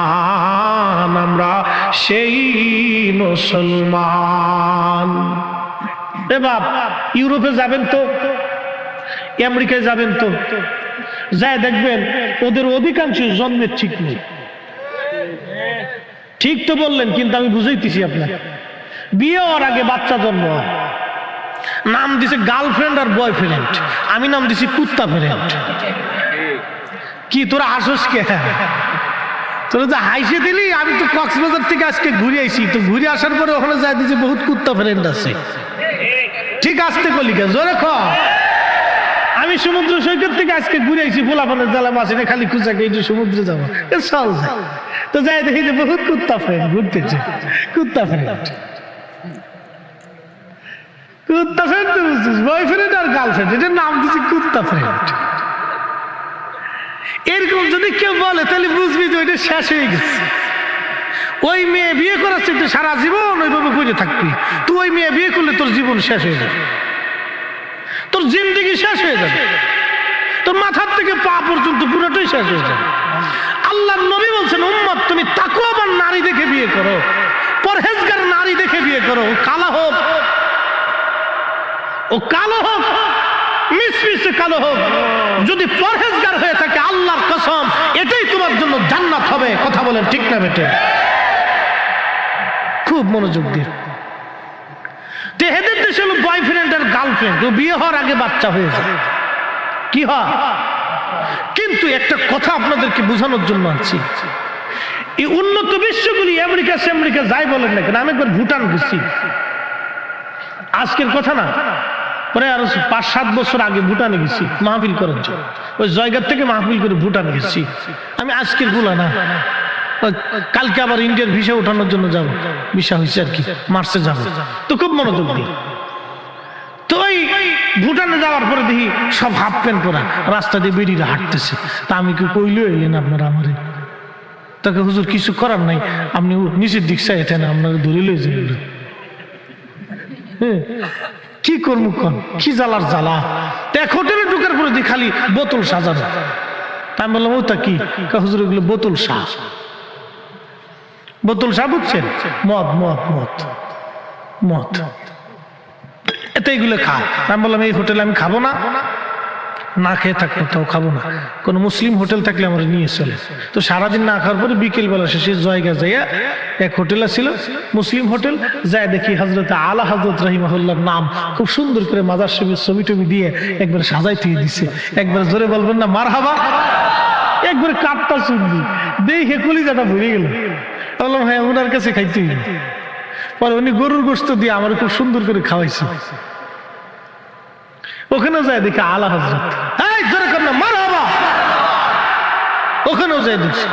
আমরা সেই মুসলমান। এ বাপ, ইউরোপে যাবেন তো আমেরিকায় যাবেন তো যায় দেখবেন ওদের অধিকাংশ জন্মের ঠিক নেই। ঠিক তো বললেন, কিন্তু আমি বুঝাইতেছি আপনার, বিয়ে হওয়ার আগে বাচ্চা জন্ম হয়, নাম দিছে গার্লফ্রেন্ড আর বয়ফ্রেন্ড, আমি নাম দিছি কুত্তা ফ্রেন্ড। কি তোরা হাসস কে? তোরা যে হাইসে দিলি, আমি তো কক্সবাজার থেকে আজকে ঘুরে আইছি, তো ঘুরে আসার পরে ওখানে যাই দিছি বহুত কুত্তা ফ্রেন্ড আছে। ঠিক আসতে কলিকা জোরে খ। আমি সমুদ্র সৈকত থেকে আজকে ঘুরে আইছি, পোলাপানের জ্বালা মাছ এনে খালি খুঁজাকে এই যে সমুদ্রে যাবো, চল যায় তো যাই দেখি যে বহুত কুত্তা ফ্রেন্ড ঘুরতেছে। কুত্তা ফ্রেন্ড, কুত্তা ফ্রেন্ড তো বুঝছিস, বয়ফ্রেন্ড আর গার্লফ্রেন্ড, এটার নাম দিচ্ছি কুত্তা ফ্রেন্ড। এরকম যদি কেউ বলে তাহলে বুঝবি যে ওইটা শেষ হয়ে গেছে। ওই মেয়ে বিয়ে করাচ্ছে তুই সারা জীবন ওইভাবে করে থাকবি, তুই ওই মেয়ে বিয়ে করলে তোর জীবন শেষ হয়ে যাবে, তোর জিন্দেগি শেষ হয়ে যাবে, তোর মাথার থেকে পা পর্যন্ত পুরোটাই শেষ হয়ে যাবে। আল্লাহর নবী বলছেন, উম্মত তুমি তাকওয়াবান নারী দেখে বিয়ে করো, পরহেজগার নারী দেখে বিয়ে করো, কালা হোক, ও কালো হোক, মিশমিশে কালো হোক, যদি পরহেজগার হয়ে থাকে আল্লাহর কসম এটাই তোমার জন্য জান্নাত হবে। কথা বলেন ঠিক না বেটে? খুব মনোযোগ দিয়ে। এদের দেশে হলো বয়ফ্রেন্ড আর গার্লফ্রেন্ড, ও বিয়ে হওয়ার আগে বাচ্চা হয়ে যায়, কি হয়? কিন্তু একটা কথা আপনাদেরকে বোঝানোর জন্য আনছি, এই উন্নত বিশ্বগুলি আমেরিকা যাই বলেন না কেন, আমি একবার ভুটান গেছি, আজকের কথা না, প্রায় আরো 5-7 বছর আগে ভুটানে গেছি মাহফিল করার জন্য। ওই জায়গার থেকে মাহফিল করে ভুটান গেছি আমি, আজকের গুলা না, কালকে আবার ইন্ডিয়ার ভিসা ওঠানোর জন্য যাবো, ভিসা হয়েছে আর কি, মার্চে যাবো। তো খুব মনোযোগ দিই। তো ওই ভুটানে যাওয়ার পরে দেখি সব হাফ প্যান্ট পরা রাস্তা দিয়ে বেরিয়ে হাঁটতেছে। তা আমি কি কইলে এলেন আপনারা আমারে? তাকে হুজুর কিছু করার নাই, আপনি নিচের দিক চাই এটা না, আপনারা ধরে লই যাই। কি করবো কন, কি জ্বালার জ্বালা। এক হোটেলে ঢুকার পরে দেখি খালি বোতল সাজানো। আমি বললাম ওটা কি? হুজুর এগুলো বোতল শাহ। বোতল শাহ বুঝছেন? মদ মদ মদ মদ, এটা এগুলো খায়। আমি বললাম এই হোটেলে আমি খাবো না, না খেয়ে থাকবো, তাও খাবো না। কোন মুসলিম হোটেল থাকলে আমরা নিয়ে চলে। তো সারাদিন না খাওয়ার পরে বিকেল বেলা শেষে জায়গা যাইয়া এক হোটেল ছিল মুসলিম হোটেল, যায় দেখি হযরত আলা হযরত রাহিমাহুল্লাহর নাম খুব সুন্দর করে মাজার শরীফের ছবি টবি দিয়ে একবার সাজাই দিয়ে দিছে। একবার জোরে বলবেন না মারহাবা? একবার কাপটা শুনবি দেখে কলিজাটা ভরে গেল। বললাম হ্যাঁ, ওনার কাছে খাইতে হইল। পরে উনি গরুর গোশত দিয়ে আমার খুব সুন্দর করে খাওয়াইছে। ওখানেও যায় দেখি আলা হযরত, এই জোরে কর না মারহাবা, ওখানেও যায় দেখি।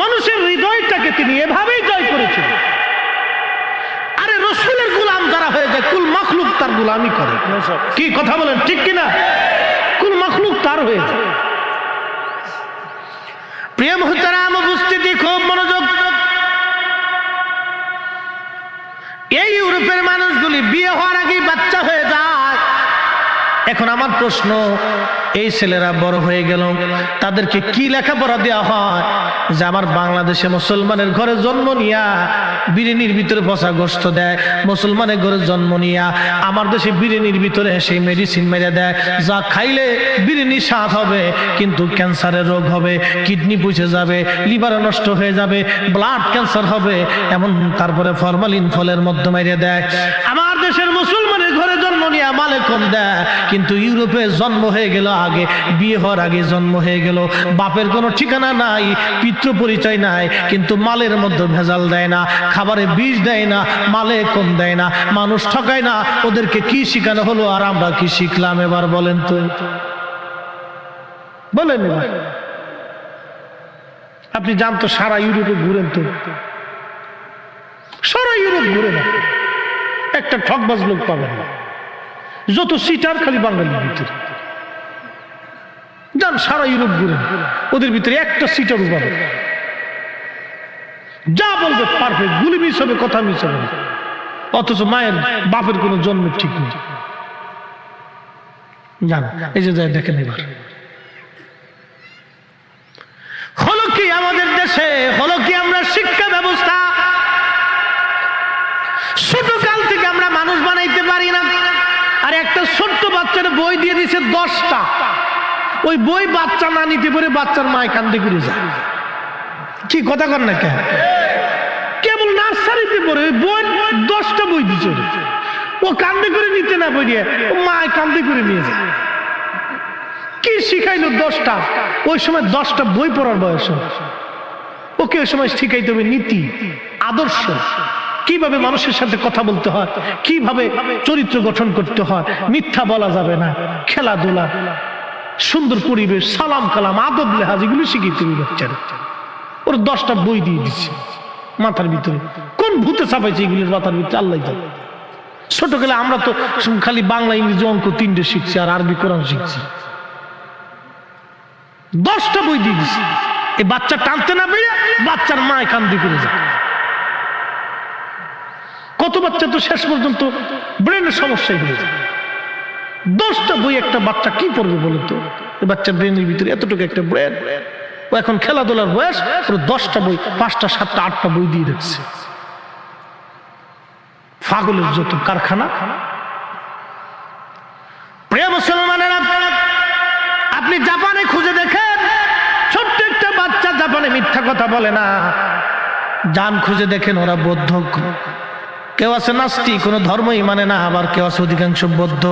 মানুষের হৃদয়টাকে তিনি এভাবেই জয় করেছেন। আরে রাসূলের গোলাম যারা হয়ে যায়, কুল মাখলুক তার গোলামি করে। কি কথা বলেন ঠিক কিনা? কুল মাখলুক তার হয়ে যায়। প্রিয় মুহতারাম উপস্থিতি, খুব মনোযোগ। এই ইউরোপের মানুষগুলি বিয়ে হওয়ার আগেই বাচ্চা হয়ে যায়। এখন আমার প্রশ্ন, এই ছেলেরা বড় হয়ে গেল, তাদেরকে কি লেখাপড়া দেওয়া হয় যে আমার বাংলাদেশে মুসলমানের ঘরে জন্ম নিয়া বিরিয়ানির ভিতরে বসা গোশত দেয়, মুসলমানের ঘরে জন্ম নিয়া আমার দেশে বিরিয়ানির ভিতরে সেই মেডিসিন মেরে দেয়, যা খাইলে বিরিয়ানির স্বাদ হবে কিন্তু ক্যান্সারের রোগ হবে, কিডনি পুষে যাবে, লিভার নষ্ট হয়ে যাবে, ব্লাড ক্যান্সার হবে, এমন তারপরে ফরমালিন ফলের মধ্যে মেরে দেয়। আমার দেশের মুসলমানের ঘরে জন্ম নিয়া মালে কম দেয়, কিন্তু ইউরোপে জন্ম হয়ে গেল আগে, বিয়ে হওয়ার আগে জন্ম হয়ে গেল, বাপের কোনো ঠিকানা নাই, পিতৃ পরিচয় নাই, কিন্তু মালের মধ্যে ভেজাল দেয় না, খাবারে বিষ দেয় না, মালে কম দেয় না, মানুষ ঠকায় না। ওদেরকে কি শিখানো হলো আর আমরা কি শিখলাম? এবার বলেন তো, বলেন এবার। আপনি জানতো সারা ইউরোপে ঘুরেন, তো সারা ইউরোপ ঘুরে না একটা ঠকবাজ লোক পাবেন না। যত সিটার খালি বাঙালির ভিতরে। যান সারা ইউরোপ ঘুরেন, ওদের ভিতরে একটা সিটার পাবেন, যা বলবে পারফেক্ট, গুলি মিস হবে, কথা মিস হবে, অথচ মায়ের বাপের কোনো জন্মের ঠিক নেই। জান এই যে যায় দেখেন এবার হলো কি আমাদের দেশে, হলো কি আমরা শিক্ষা ব্যবস্থা ছোট কাল থেকে আমরা মানুষ বানাইতে পারি না। একটা ছোট্ট বাচ্চার বই দিয়ে দিছে 10টা। ওই বই বাচ্চা না নিতে পারে বাচ্চার মায় কান্দে করে যায়। কি কথা কর না কেন? কেবল নার্সারিতে পড়ে ওই বই 10টা বই দিছে, ও কান্দে করে নিতে না পারিয়ে ও মায় কান্দে করে নিয়ে যায়। কি শিখাইলো 10টা? ওই সময় 10টা বই পড়ার বয়স। ওকে ওই সময় শিখাইতে হবে নীতি, আদর্শ, কিভাবে মানুষের সাথে কথা বলতে হয়, কিভাবে চরিত্র গঠন করতে হয়, মিথ্যা বলা যাবে না, খেলাধুলা, সুন্দর পরিবেশ, সালাম কালাম, আদব লেহাজ, এগুলো শিখিতে হবে বাচ্চারা। ওর 10টা বই দিয়ে দিচ্ছে মাথার ভিতরে। কোন ভূতে চাপাইছে এগুলোর মাথার ভিতরে আল্লাহ জানে। ছোটকালে আমরা তো খালি বাংলা, ইংরেজি, অঙ্ক 3টে শিখছি আর আরবি কোরআন শিখছি। 10টা বই দিয়ে দিছি। এই বাচ্চা টানতে না পেরে বাচ্চার মায় কান্দি করে যায়। কত বাচ্চা তো শেষ পর্যন্ত ব্রেনের সমস্যায় হয়ে যায়। 10টা বই একটা বাচ্চা কি পড়বে বলে তো? বাচ্চার ব্রেনের ভিতরে এতটুকু একটা ব্রেন, ও এখন খেলাধুলার বয়স, পুরো 10টা বই, 5টা 7টা 8টা বই দিয়ে রাখছে। পাগলের যত কারখানা। প্রিয় মুসলমানেরা, আপনি জাপানে খুঁজে দেখেন, ছোট্ট একটা বাচ্চা জাপানে মিথ্যা কথা বলে না। যান খুঁজে দেখেন, ওরা বৌদ্ধ, কেউ আছে নাস্তিক, কোনো ধর্মই মানে না, আবার কেউ আছে অধিকাংশ বৌদ্ধ।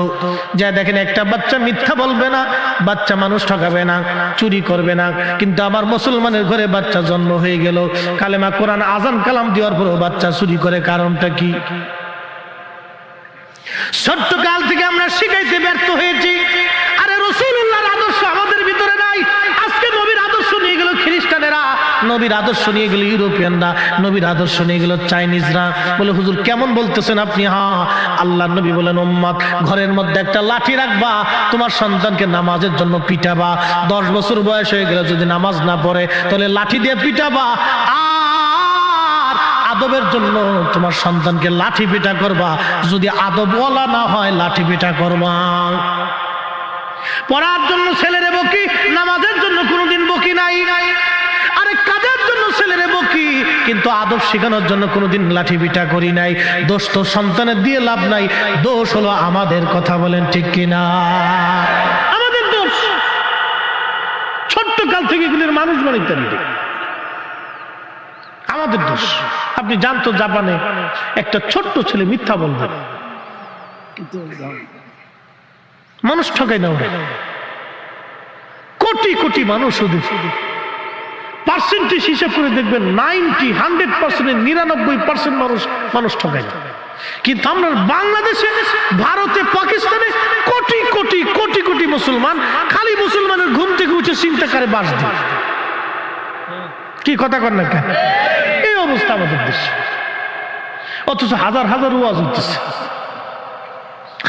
যা দেখেন একটা বাচ্চা মিথ্যা বলবে না, বাচ্চা মানুষ ঠকাবে না, চুরি করবে না। কিন্তু আমার মুসলমানের ঘরে বাচ্চা জন্ম হয়ে গেল, কালেমা কোরআন আজান কালাম দেওয়ার পরও বাচ্চা চুরি করে। কারণটা কি? ছোট্ট কাল থেকে আমরা শিখাইতে ব্যর্থ হয়েছি। আরে রাসূলুল্লাহর আদর্শ আমাদের ভিতরে নাই। আজকে নবীর আদর্শ নিয়ে গেল খ্রিস্টানেরা, নবীর আদর্শ নিয়ে গেল ইউরোপিয়ানরা, নবীর আদর্শ নিয়ে গেল চাইনিজরা। বলে হুজুর কেমন বলতেছেন আপনি? হ্যাঁ, আল্লাহর নবী বলেন, উম্মত ঘরের মধ্যে একটা লাঠি রাখবা, তোমার সন্তানকে নামাজের জন্য পিটাবা। 10 বছর বয়স হয়ে গেল যদি নামাজ না পড়ে তাহলে লাঠি দিয়ে পিটাবা। আদবের জন্য তোমার সন্তানকে লাঠি পিটা করবা, যদি আদবওয়ালা না হয় লাঠি পিটা করবা। পড়ার জন্য ছেলেরে বকি, নামাজের জন্য কোনোদিন বকি নাই। আরে কাজের জন্য ছেলেরে বকি, কিন্তু আদব শেখানোর জন্য কোনোদিন লাঠি পিটা করি নাই। দোষ তো সন্তানের দিয়ে লাভ নাই, দোষ হলো আমাদের। কথা বলেন ঠিক কিনা? আমাদের দোষ। ছোট্ট কাল থেকে এগুলির মানুষ বানাইতে আমাদের দোষ। আপনি জানতো জাপানে একটা ছোট্ট ছেলে মিথ্যা বলবে, মানুষ ঠকাই না ওরা। কোটি কোটি মানুষ, শুধু পার্সেন্টেজ হিসাব করে দেখবেন 100% 99% মানুষ ঠকায় না। কিন্তু আমরা বাংলাদেশে, ভারতে, পাকিস্তানে কোটি কোটি কোটি কোটি মুসলমান খালি মুসলমানের ঘুম থেকে উঠে চিন্তা করে বাস দেয়। কি কথা কর না কেন? এই অবস্থা আমাদের দেশে। অথচ হাজার হাজার ওয়াজ হইতেছে,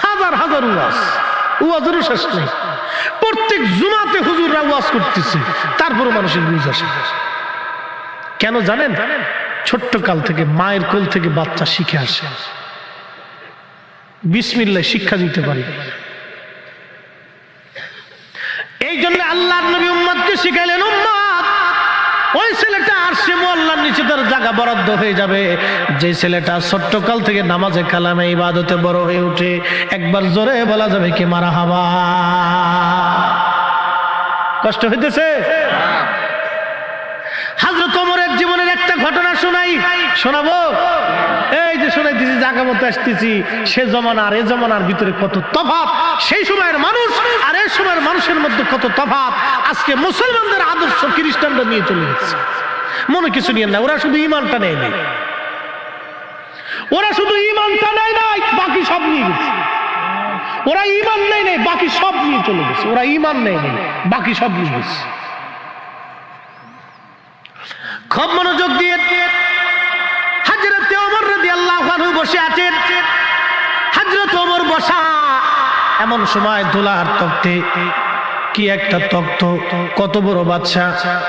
হাজার হাজার ওয়াজ, ওয়াজেরও শেষ নেই। প্রত্যেক জুমাতে হুজুররা ওয়াজ করতেছে, তারপরও মানুষের বুঝ আসে। কেন জানেন? ছোট্ট কাল থেকে মায়ের কোল থেকে বাচ্চা শিখে আসে, বিসমিল্লাহ শিক্ষা দিতে পারি। এই জন্য আল্লাহর নবী উম্মতকে শিখাইলেন, উম্মত ওই ছেলেটা আরশে মুআল্লার নিচে তার জায়গা বরাদ্দ হয়ে যাবে যে ছেলেটা ছোট্টকাল থেকে নামাজে কালামে ইবাদতে বড় হয়ে ওঠে। একবার জোরে বলা যাবে কি মারহাবা? কষ্ট হইতেছে? হযরত ওমরের জীবনের একটা ঘটনা শোনাবো। এই যে শোনাইতেছি, জায়গা মতো আসতেছি, সে জমানা আর এ জমানার ভিতরে কত তফাৎ, সেই সময়ের মানুষ আর এই সময়ের মানুষের মধ্যে কত তফাৎ। আজকে মুসলমানদের আদর্শ খ্রিস্টানরা নিয়ে চলে গেছে। মনে কিছু নিয়ে না, ওরা শুধু ঈমানটা নেয় নাই, ওরা শুধু ঈমানটা নেয় নাই, বাকি সব নিয়ে গেছে। ওরা ঈমান নেয় নাই, বাকি সব নিয়ে চলে গেছে। ওরা ঈমান নেয় নাই, বাকি সব নিয়ে গেছে। খুব মনোযোগ দিয়ে হযরত ওমর রাদিয়াল্লাহু আনহু বসে আছেন। হযরত ওমর বসা, এমন সময় দোলার তখ্তে, কি একটা তখ্ত, কত বড় বাদশা,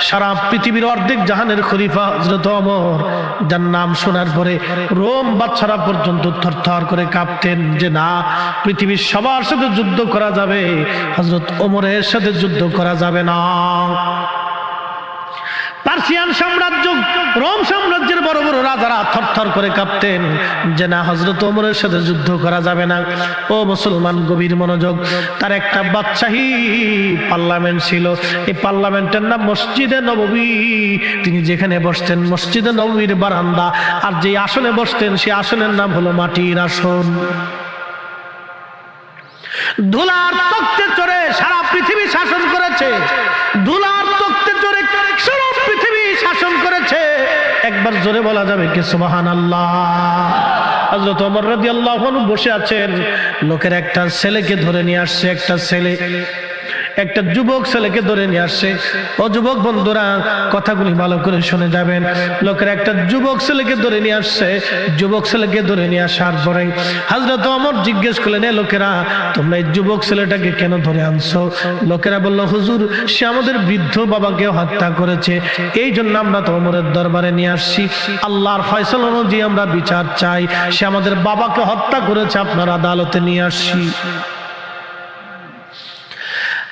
সারা পৃথিবীর অর্ধেক জাহানের খলিফা হযরত ওমর, যার নাম শোনার পরে রোম বাদশারা পর্যন্ত থরথর করে কাঁপতেন যে না, পৃথিবীর সবার সাথে যুদ্ধ করা যাবে, হযরত ওমরের সাথে যুদ্ধ করা যাবে না। পার্সিয়ান সাম্রাজ্য, রোম সাম্রাজ্যের বড় বড় রাজারা থরথর করে কাঁপতেন যে না, হযরত ওমরের সাথে যুদ্ধ করা যাবে না। ও মুসলমান, গভীর মনোযোগ। তার একটা বাদশাহী পার্লামেন্ট ছিল, এই পার্লামেন্টের নাম মসজিদে নববী। তিনি যেখানে বসতেন মসজিদে নববীর বারান্দা, আর যে আসনে বসতেন সে আসনের নাম হলো মাটির আসন। ধুলার তখ্তে চড়ে সারা পৃথিবী শাসন করেছে, ধুলার তখ্তে চড়ে সারা পৃথিবী শাসন করেছে। একবার জোরে বলা যাবে কি সুবহানাল্লাহ? হযরত ওমর রাদিয়াল্লাহু আনহু বসে আছেন, লোকের একটা ছেলেকে ধরে নিয়ে আসছে, একটা যুবক ছেলেকে ধরে নিয়ে আসছে। ও যুবক বন্ধুরা, কথাগুলি ভালো করে শুনে যাবেন। লোকের একটা যুবক ছেলেকে ধরে নিয়ে আসছে। যুবক ছেলেকে ধরে নিয়ে আসার পরে হযরত ওমর জিজ্ঞেস করলেন, লোকেরা তোমরা এই যুবক ছেলেটাকে কেন ধরে আনছো? লোকেরা বলল, হুজুর সে আমাদের বৃদ্ধ বাবাকে হত্যা করেছে, এই জন্য আমরা তো ওমরের দরবারে নিয়ে আসছি। আল্লাহর ফয়সালা অনুযায়ী আমরা বিচার চাই, সে আমাদের বাবাকে হত্যা করেছে, আপনার আদালতে নিয়ে আসছি।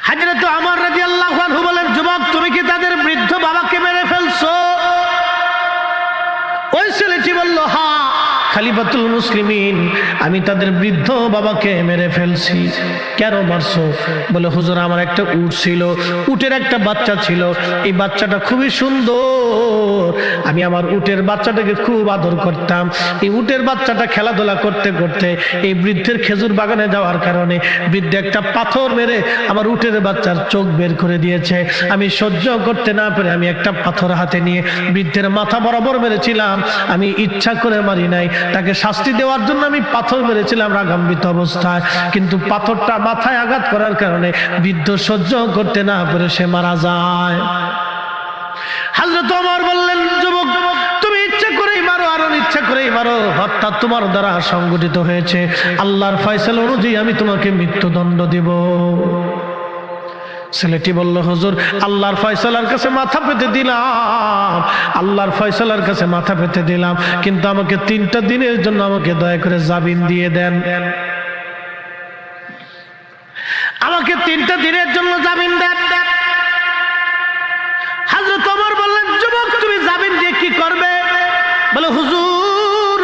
হযরত ওমর রাদিয়াল্লাহু আনহু বলেন, যুবক তুমি কি তাদের বৃদ্ধ বাবাকে মেরে ফেলছো? ওই ছেলেটি বলল, হ্যাঁ খলিফাতুল মুসলিমিন, আমি তাদের বৃদ্ধ বাবাকে মেরে ফেলছি। কেন মারছো? বলে, হুজুর আমার একটা উট ছিল, উটের একটা বাচ্চা ছিল, এই বাচ্চাটা খুবই সুন্দর, আমি আমার উটের বাচ্চাটাকে খুব আদর করতাম। এই উটের বাচ্চাটা খেলাধুলা করতে করতে এই বৃদ্ধের খেজুর বাগানে যাওয়ার কারণে বৃদ্ধ একটা পাথর মেরে আমার উটের বাচ্চার চোখ বের করে দিয়েছে। আমি সহ্য করতে না পেরে আমি একটা পাথর হাতে নিয়ে বৃদ্ধের মাথা বরাবর মেরেছিলাম। আমি ইচ্ছা করে মারি নাই, তাকে শাস্তি দেওয়ার জন্য আমি পাথর মেরেছিলাম রাগান্বিত অবস্থায়, কিন্তু পাথরটা মাথায় আঘাত করার কারণে বৃদ্ধ সহ্য করতে না পেরে সে মারা যায়। হযরত ওমর বললেন, যুবক তুমি ইচ্ছা করেই মারো আর ইচ্ছা করেই মারো, হত্যা তোমার দ্বারা সংগঠিত হয়েছে, আল্লাহর ফয়সালা অনুযায়ী আমি তোমাকে মৃত্যুদণ্ড দেব। ছেলেটি বলল, হুজুর আল্লাহর ফয়সালার কাছে মাথা পেতে দিলাম, আল্লাহর ফয়সালার কাছে মাথা পেতে দিলাম, কিন্তু আমাকে 3টা দিনের জন্য আমাকে দয়া করে জামিন দিয়ে দেন, আমাকে 3টা দিনের জন্য জামিন দেন। হযরত ওমর বললেন, যুবক তুমি জামিন দিয়ে কি করবে? বলে, হুজুর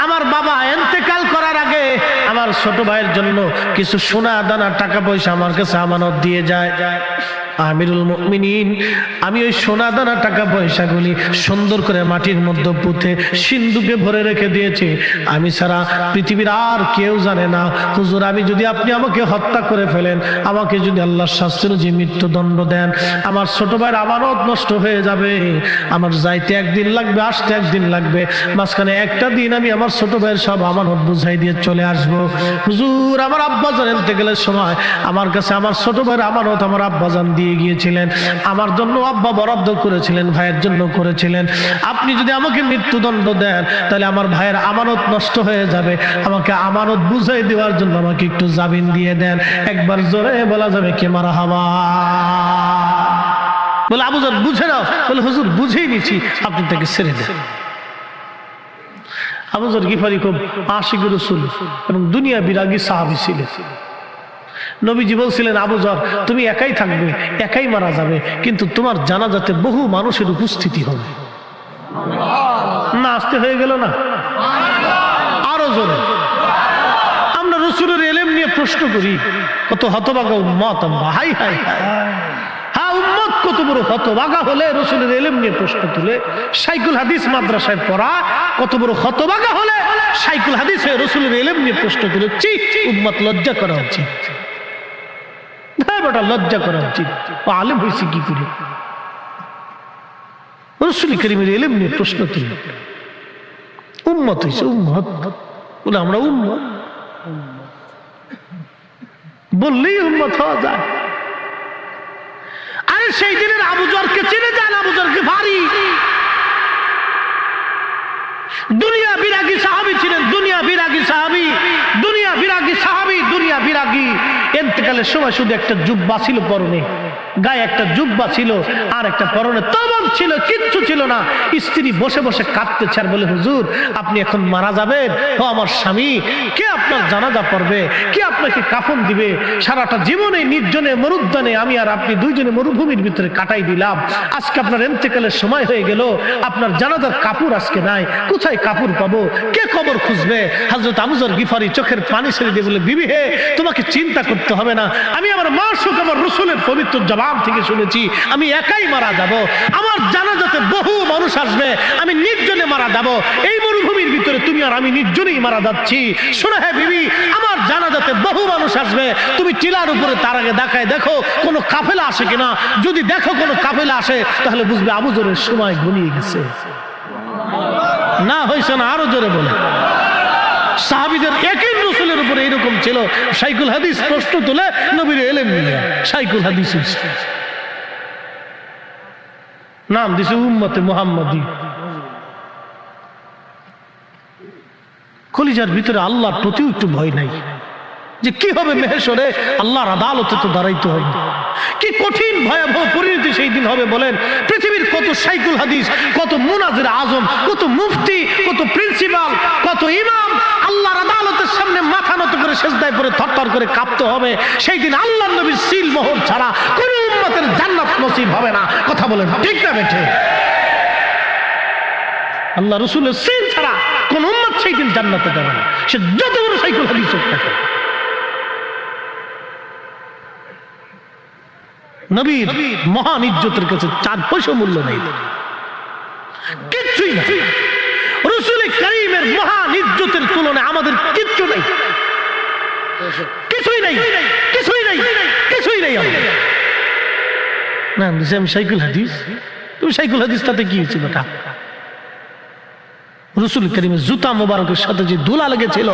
আমার বাবা ইন্তেকাল করার আগে আমার ছোট ভাইয়ের জন্য কিছু সোনা দানা টাকা পয়সা আমার কাছে আমানত দিয়ে যায়। আমিরুল মুমিনিন, আমি ওই সোনা দানা টাকা পয়সাগুলি সুন্দর করে মাটির মধ্যে পুঁতে সিন্ধুকে ভরে রেখে দিয়েছি, আমি ছাড়া পৃথিবীর আর কেউ জানে না। হুজুর আমি যদি আপনি আমাকে হত্যা করে ফেলেন, আমাকে যদি আল্লাহর শাস্তি অনুযায়ী মৃত্যুদণ্ড দেন, আমার ছোট ভাইয়ের আমানত নষ্ট হয়ে যাবে, আমার যাইতে একদিন লাগবে, আসতে একদিন লাগবে, মাঝখানে একটা দিন আমি আমার ছোট ভাইয়ের সব আমানত বুঝাই দিয়ে চলে আসবো। হুজুর আমার আব্বাজান ইন্তেকালের সময় আমার কাছে আমার ছোট ভাইয়ের আমানত আমার আব্বাজান দিয়ে গিয়েছিলেন, আমার জন্য আব্বা বরাদ্দ করেছিলেন, ভাইয়ের জন্য করেছিলেন। আপনি যদি আমাকে মৃত্যুদণ্ড দেন তাহলে আমার ভাইয়ের আমানত নষ্ট হয়ে যাবে, আমাকে আমানত বুঝাই দেওয়ার জন্য আমাকে একটু জামিন দিয়ে দেন। একবার জোরে বলা যাবে কে মারহাবা? বলে, আবু যর বুঝে নাও। বলে, হুজুর বুঝেই নিছি, আপনি তাকে ছেড়ে দেন। আবু যর গিফারি খুব আশিক রাসূল এবং দুনিয়া বিরাগী সাহাবী ছিলেন। নবীজি বলছিলেন, আবু যর তুমি একাই থাকবে, একাই মারা যাবে, কিন্তু তোমার জানাজাতে বহু মানুষের উপস্থিতি হবে। না আসতে হয়ে গেল না? আরো জোরে। আমরা রাসূলের ইলম নিয়ে প্রশ্ন করি, কত হতভাগা উম্মত আমরা, হাই হাই হাই। হ্যাঁ উম্মত কত বড় হতভাগা হলে রাসূলের ইলম নিয়ে প্রশ্ন তুলে, শাইখুল হাদিস মাদ্রাসায় পড়া কত বড় হতভাগা হলে শাইখুল হাদিসে রাসূলের ইলম নিয়ে প্রশ্ন তুলে। উম্মত লজ্জা করা উচিত, লজ্জা করা উচিত। আলেম হয়েছে কি করে রাসূল কারীমের ইলম নিয়ে প্রশ্ন তুলে? উম্মত হয়েছে, উম্মত বলে আমরা উম্মত বললেই উম্মত হওয়া যায়। আরে সেই দিনের আবু যরকে চিনে যান, আবু যরকে ভারী দুনিয়া বিরাগী সাহাবী ছিলেন, দুনিয়া বিরাগী সাহাবী, দুনিয়া বিরাগী সাহাবী, দুনিয়া বিরাগী। ইন্তেকাল এতেকালের সময় শুধু একটা জুব্বা ছিল পরনে, গায়ে একটা জুব্বা ছিল আর একটা পরনে তবক ছিল, কিচ্ছু ছিল না। স্ত্রী বসে বসে কাঁদতেছে আর বলে, হুজুর আপনি এখন মারা যাবেন, ও আমার স্বামী, কে আপনার জানাজা পড়বে, কে আপনাকে কাফন দিবে? সারাটা জীবনে নির্জনে মরুদ্যানে আমি আর আপনি দুইজনে মরুভূমির ভিতরে কাটাই দিলাম, আজকে আপনার ইন্তেকালের সময় হয়ে গেল, আপনার জানাজার কাপড় আজকে নাই, কোথায় কাপড় পাবো, কে কবর খুঁজবে? হযরত আবু যর গিফারি চোখের পানি ছেড়ে দিয়ে বলে, বিবি হে, তোমাকে চিন্তা করতে হবে না, আমি আমার মাসুক আমার রাসূলের পবিত্র জবান থেকে শুনেছি আমি একাই মারা যাব, আমার জানাজাতে বহু মানুষ আসবে, আমি নির্জনে মারা যাব, এই মরুভূমির ভিতরে তুমি আর আমি নির্জনেই মারা যাচ্ছি। শোনো হে বিবি, আমার জানাজাতে বহু মানুষ আসবে, তুমি টিলার উপরে তার আগে দেখায় দেখো কোনো কাফেলা আসে কিনা, যদি দেখো কোনো কাফেলা আসে তাহলে বুঝবে আবু যরের সময় ঘনিয়ে গেছে। না হয়েছে না, আরো জোরে বলে। সাহাবীদের একই রাসূলের উপরে এরকম ছিল। শাইখুল হাদিস প্রশ্ন তুলে নবীর ইলম নিয়ে শাইখুল হাদিস নাম দিছে উম্মতে মুহাম্মাদি। কলিজার ভিতরে আল্লাহর প্রতিও একটু ভয় নাই যে কি হবে মেহেশরে, আল্লাহর আদালতে তো দাঁড়াইতে হবে। কি কঠিন ভয়াবহ পরিণতি সেই দিন হবে বলেন। পৃথিবীর কত শাইখুল হাদিস, কত মুনাজির আজম, কত মুফতি, কত প্রিন্সিপাল, কত ইমাম আল্লাহর আদালতের সামনে মাথা নত করে সিজদায় পড়ে থরথর করে কাঁপতে হবে। সেই দিন আল্লাহর নবীর সিল মোহর ছাড়া কোন উম্মতের জান্নাত নসিব হবে না। কথা বলেন ঠিক না বেঠে? আল্লাহ রাসূলের সিল ছাড়া কোন উম্মত সেই দিন জান্নাতে যাবে না, সে যত বড় শাইখুল হাদিস হোক না কেন। নবীর মহান ইজ্জতের কাছে 4 পয়সা মূল্য নেই, কিচ্ছুই না। রাসূল কারীমের মহান ইজ্জতের তুলনায় আমাদের কিচ্ছু নেই, কিছুই নেই, কিছুই নেই, কিছুই নেই। না আমি শাইখুল হাদিস, তুমি শাইখুল হাদিস তাতে কি হয়েছিল? রাসূল কারীমের জুতা মোবারকের সাথে যে ধুলা লেগেছিল,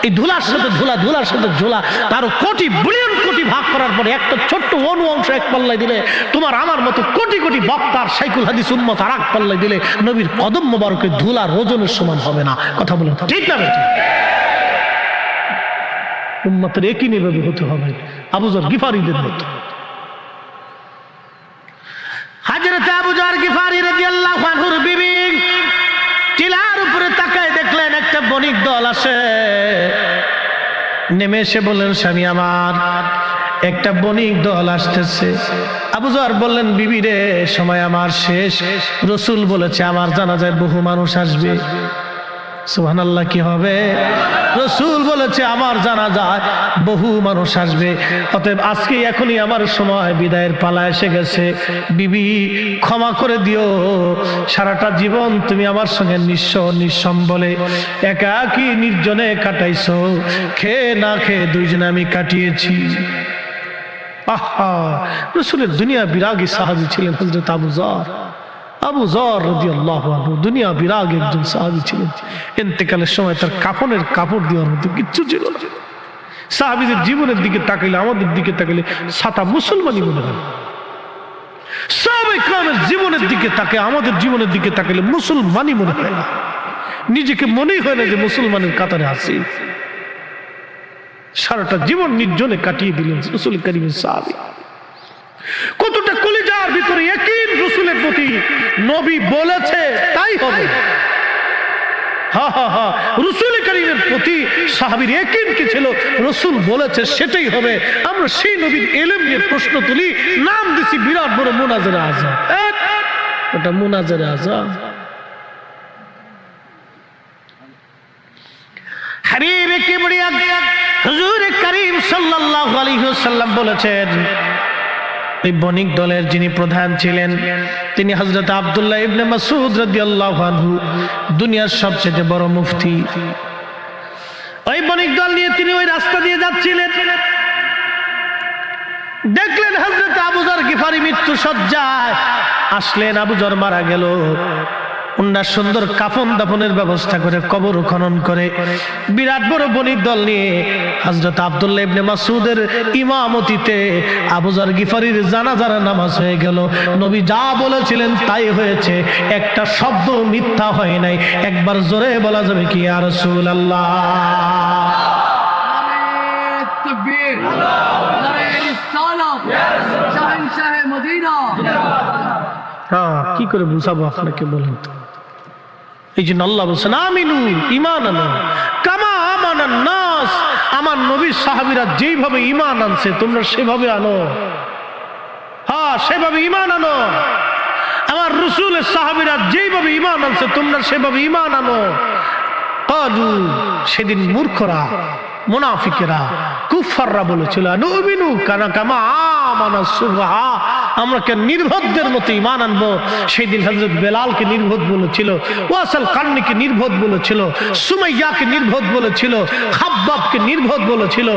এই ধুলার সাথে ধুলা, ধুলার সাথে ধুলা, তারও কোটি বিলিয়ন কোটি ভাগ করার পরে একটা ছোট্ট অনু অংশ এক পাল্লায় দিলে, তোমার আমার মতো কোটি কোটি বক্তার শাইখুল হাদিস উম্মত আর এক পাল্লায় দিলে নবীর কদম মোবারকের ধুলার ওজনের সমান হবে না। কথা বলেন ঠিক না বেঠিক? উম্মতের একই নিভাবে হতে হবে আবু যর গিফারিদের মতো। হযরত আবু যর গিফারি রাদিয়াল্লাহু আনহুর বিবি টিলার উপরে তাকায় দেখলেন একটা বণিক দল আসে, নেমে এসে বললেন, স্বামী আমার, একটা বণিক দল আসতেছে। আবু যর বললেন, বিবি রে, সময় আমার শেষ, রাসূল বলেছে আমার জানাজায় বহু মানুষ আসবে। সুবহানাল্লাহ, কি হবে? রাসূল বলেছে আমার জানাজায় বহু মানুষ আসবে, অতএব আজকে এখনই আমার সময়, বিদায়ের পালা এসে গেছে। বিবি ক্ষমা করে দিও, সারাটা জীবন তুমি আমার সঙ্গে নিঃস্ব নিঃসম্বলে একাকী নির্জনে কাটাইছো, খেয়ে না খেয়ে দুইজনে আমি কাটিয়েছি। আহা, রাসূলের দুনিয়া বিরাগী সাহাবী ছিলেন হযরত আবু যর। আবু যর রাদিয়াল্লাহু আনহু দুনিয়া বিরাগ একজন সাহাবী ছিলেন। ইন্তেকালের সময় তার কাফনের কাপড় দেওয়ার মতো কিচ্ছু ছিল না। সাহাবীদের জীবনের দিকে তাকাইলে, আমাদের দিকে তাকাইলে সাতা মুসলমানই মনে হয়। সাহাবায়ে কেরামের জীবনের দিকে তাকে, আমাদের জীবনের দিকে তাকাইলে মুসলমানই মনে হয় না, নিজেকে মনেই হয় না যে মুসলমানের কাতারে আছি। সারাটা জীবন নির্জনে কাটিয়ে দিলেন রাসূল কারীমের সাহাবী। কতটা কলিজার ভিতরে ইয়াকিন রাসূলের প্রতি, নবী বলেছে তাই হবে। হা হা হা, রাসূল কারীমের প্রতি সাহাবীর ইয়াকিন কি ছিল? রাসূল বলেছে সেটাই হবে। আমরা সেই নবীর ইলম নিয়ে প্রশ্ন তুলি, নাম দিছি বিরাট বড় মুনাজারে আযাম। ওটা মুনাজারে আযাম। হাবিবে কিবরিয়া হুজুর কারীম সাল্লাল্লাহু আলাইহি ওয়াসাল্লাম বলেছেন, এই বণিক দলের যিনি প্রধান ছিলেন তিনি হযরত আব্দুল্লাহ ইবনে মাসউদ রাদিয়াল্লাহু আনহু, দুনিয়ার সবচেয়ে বড় মুফতি। ওই বণিক দল নিয়ে তিনি ওই রাস্তা দিয়ে যাচ্ছিলেন, দেখলেন হযরত আবু যর গিফারি মৃত্যু সজ্জায়। আসলেন, আবু যর মারা গেল, উনার সুন্দর কাফন দাফনের ব্যবস্থা করে কবর খনন করে বিরাট বড় বণিক দল নিয়ে হযরত আব্দুল্লাহ ইবনে মাসউদের ইমামতিতে আবু যর গিফারির জানাজার নামাজ হয়ে গেল। নবী যা বলেছিলেন তাই হয়েছে, একটা শব্দ মিথ্যা হয় নাই। একবার জোরে বলা যাবে কি ইয়া রাসূলুল্লাহ? নারে তাকবীর, করে বুঝাবো আপনাকে বলেন তো? এই জন্য আল্লাহ বলছেন আমিনু, ঈমান আনো কামা আমানান নাস। আমার নবীর সাহাবীরা যেইভাবে ঈমান আনছে তোমরা সেভাবে আনো। হ্যাঁ, সেভাবে ঈমান আনো। আমার রাসূলের সাহাবীরা যেইভাবে ঈমান আনছে তোমরা সেভাবে ঈমান আনো। ক্বালু, সেদিন মূর্খরা, মুনাফিকেরা, কুফাররা বলেছিল নুমিনু কামা আমানাস সুফাহা, আমরা কে নির্বোধদের মতো ঈমান আনবো। সেই দিন হযরত বেলালকে নির্বোধ বলেছিল, ওয়াসাল কারনিকে নির্বোধ বলেছিল, সুমাইয়াকে নির্বোধ বলেছিল, খাব্বাবকে নির্বোধ বলেছিল,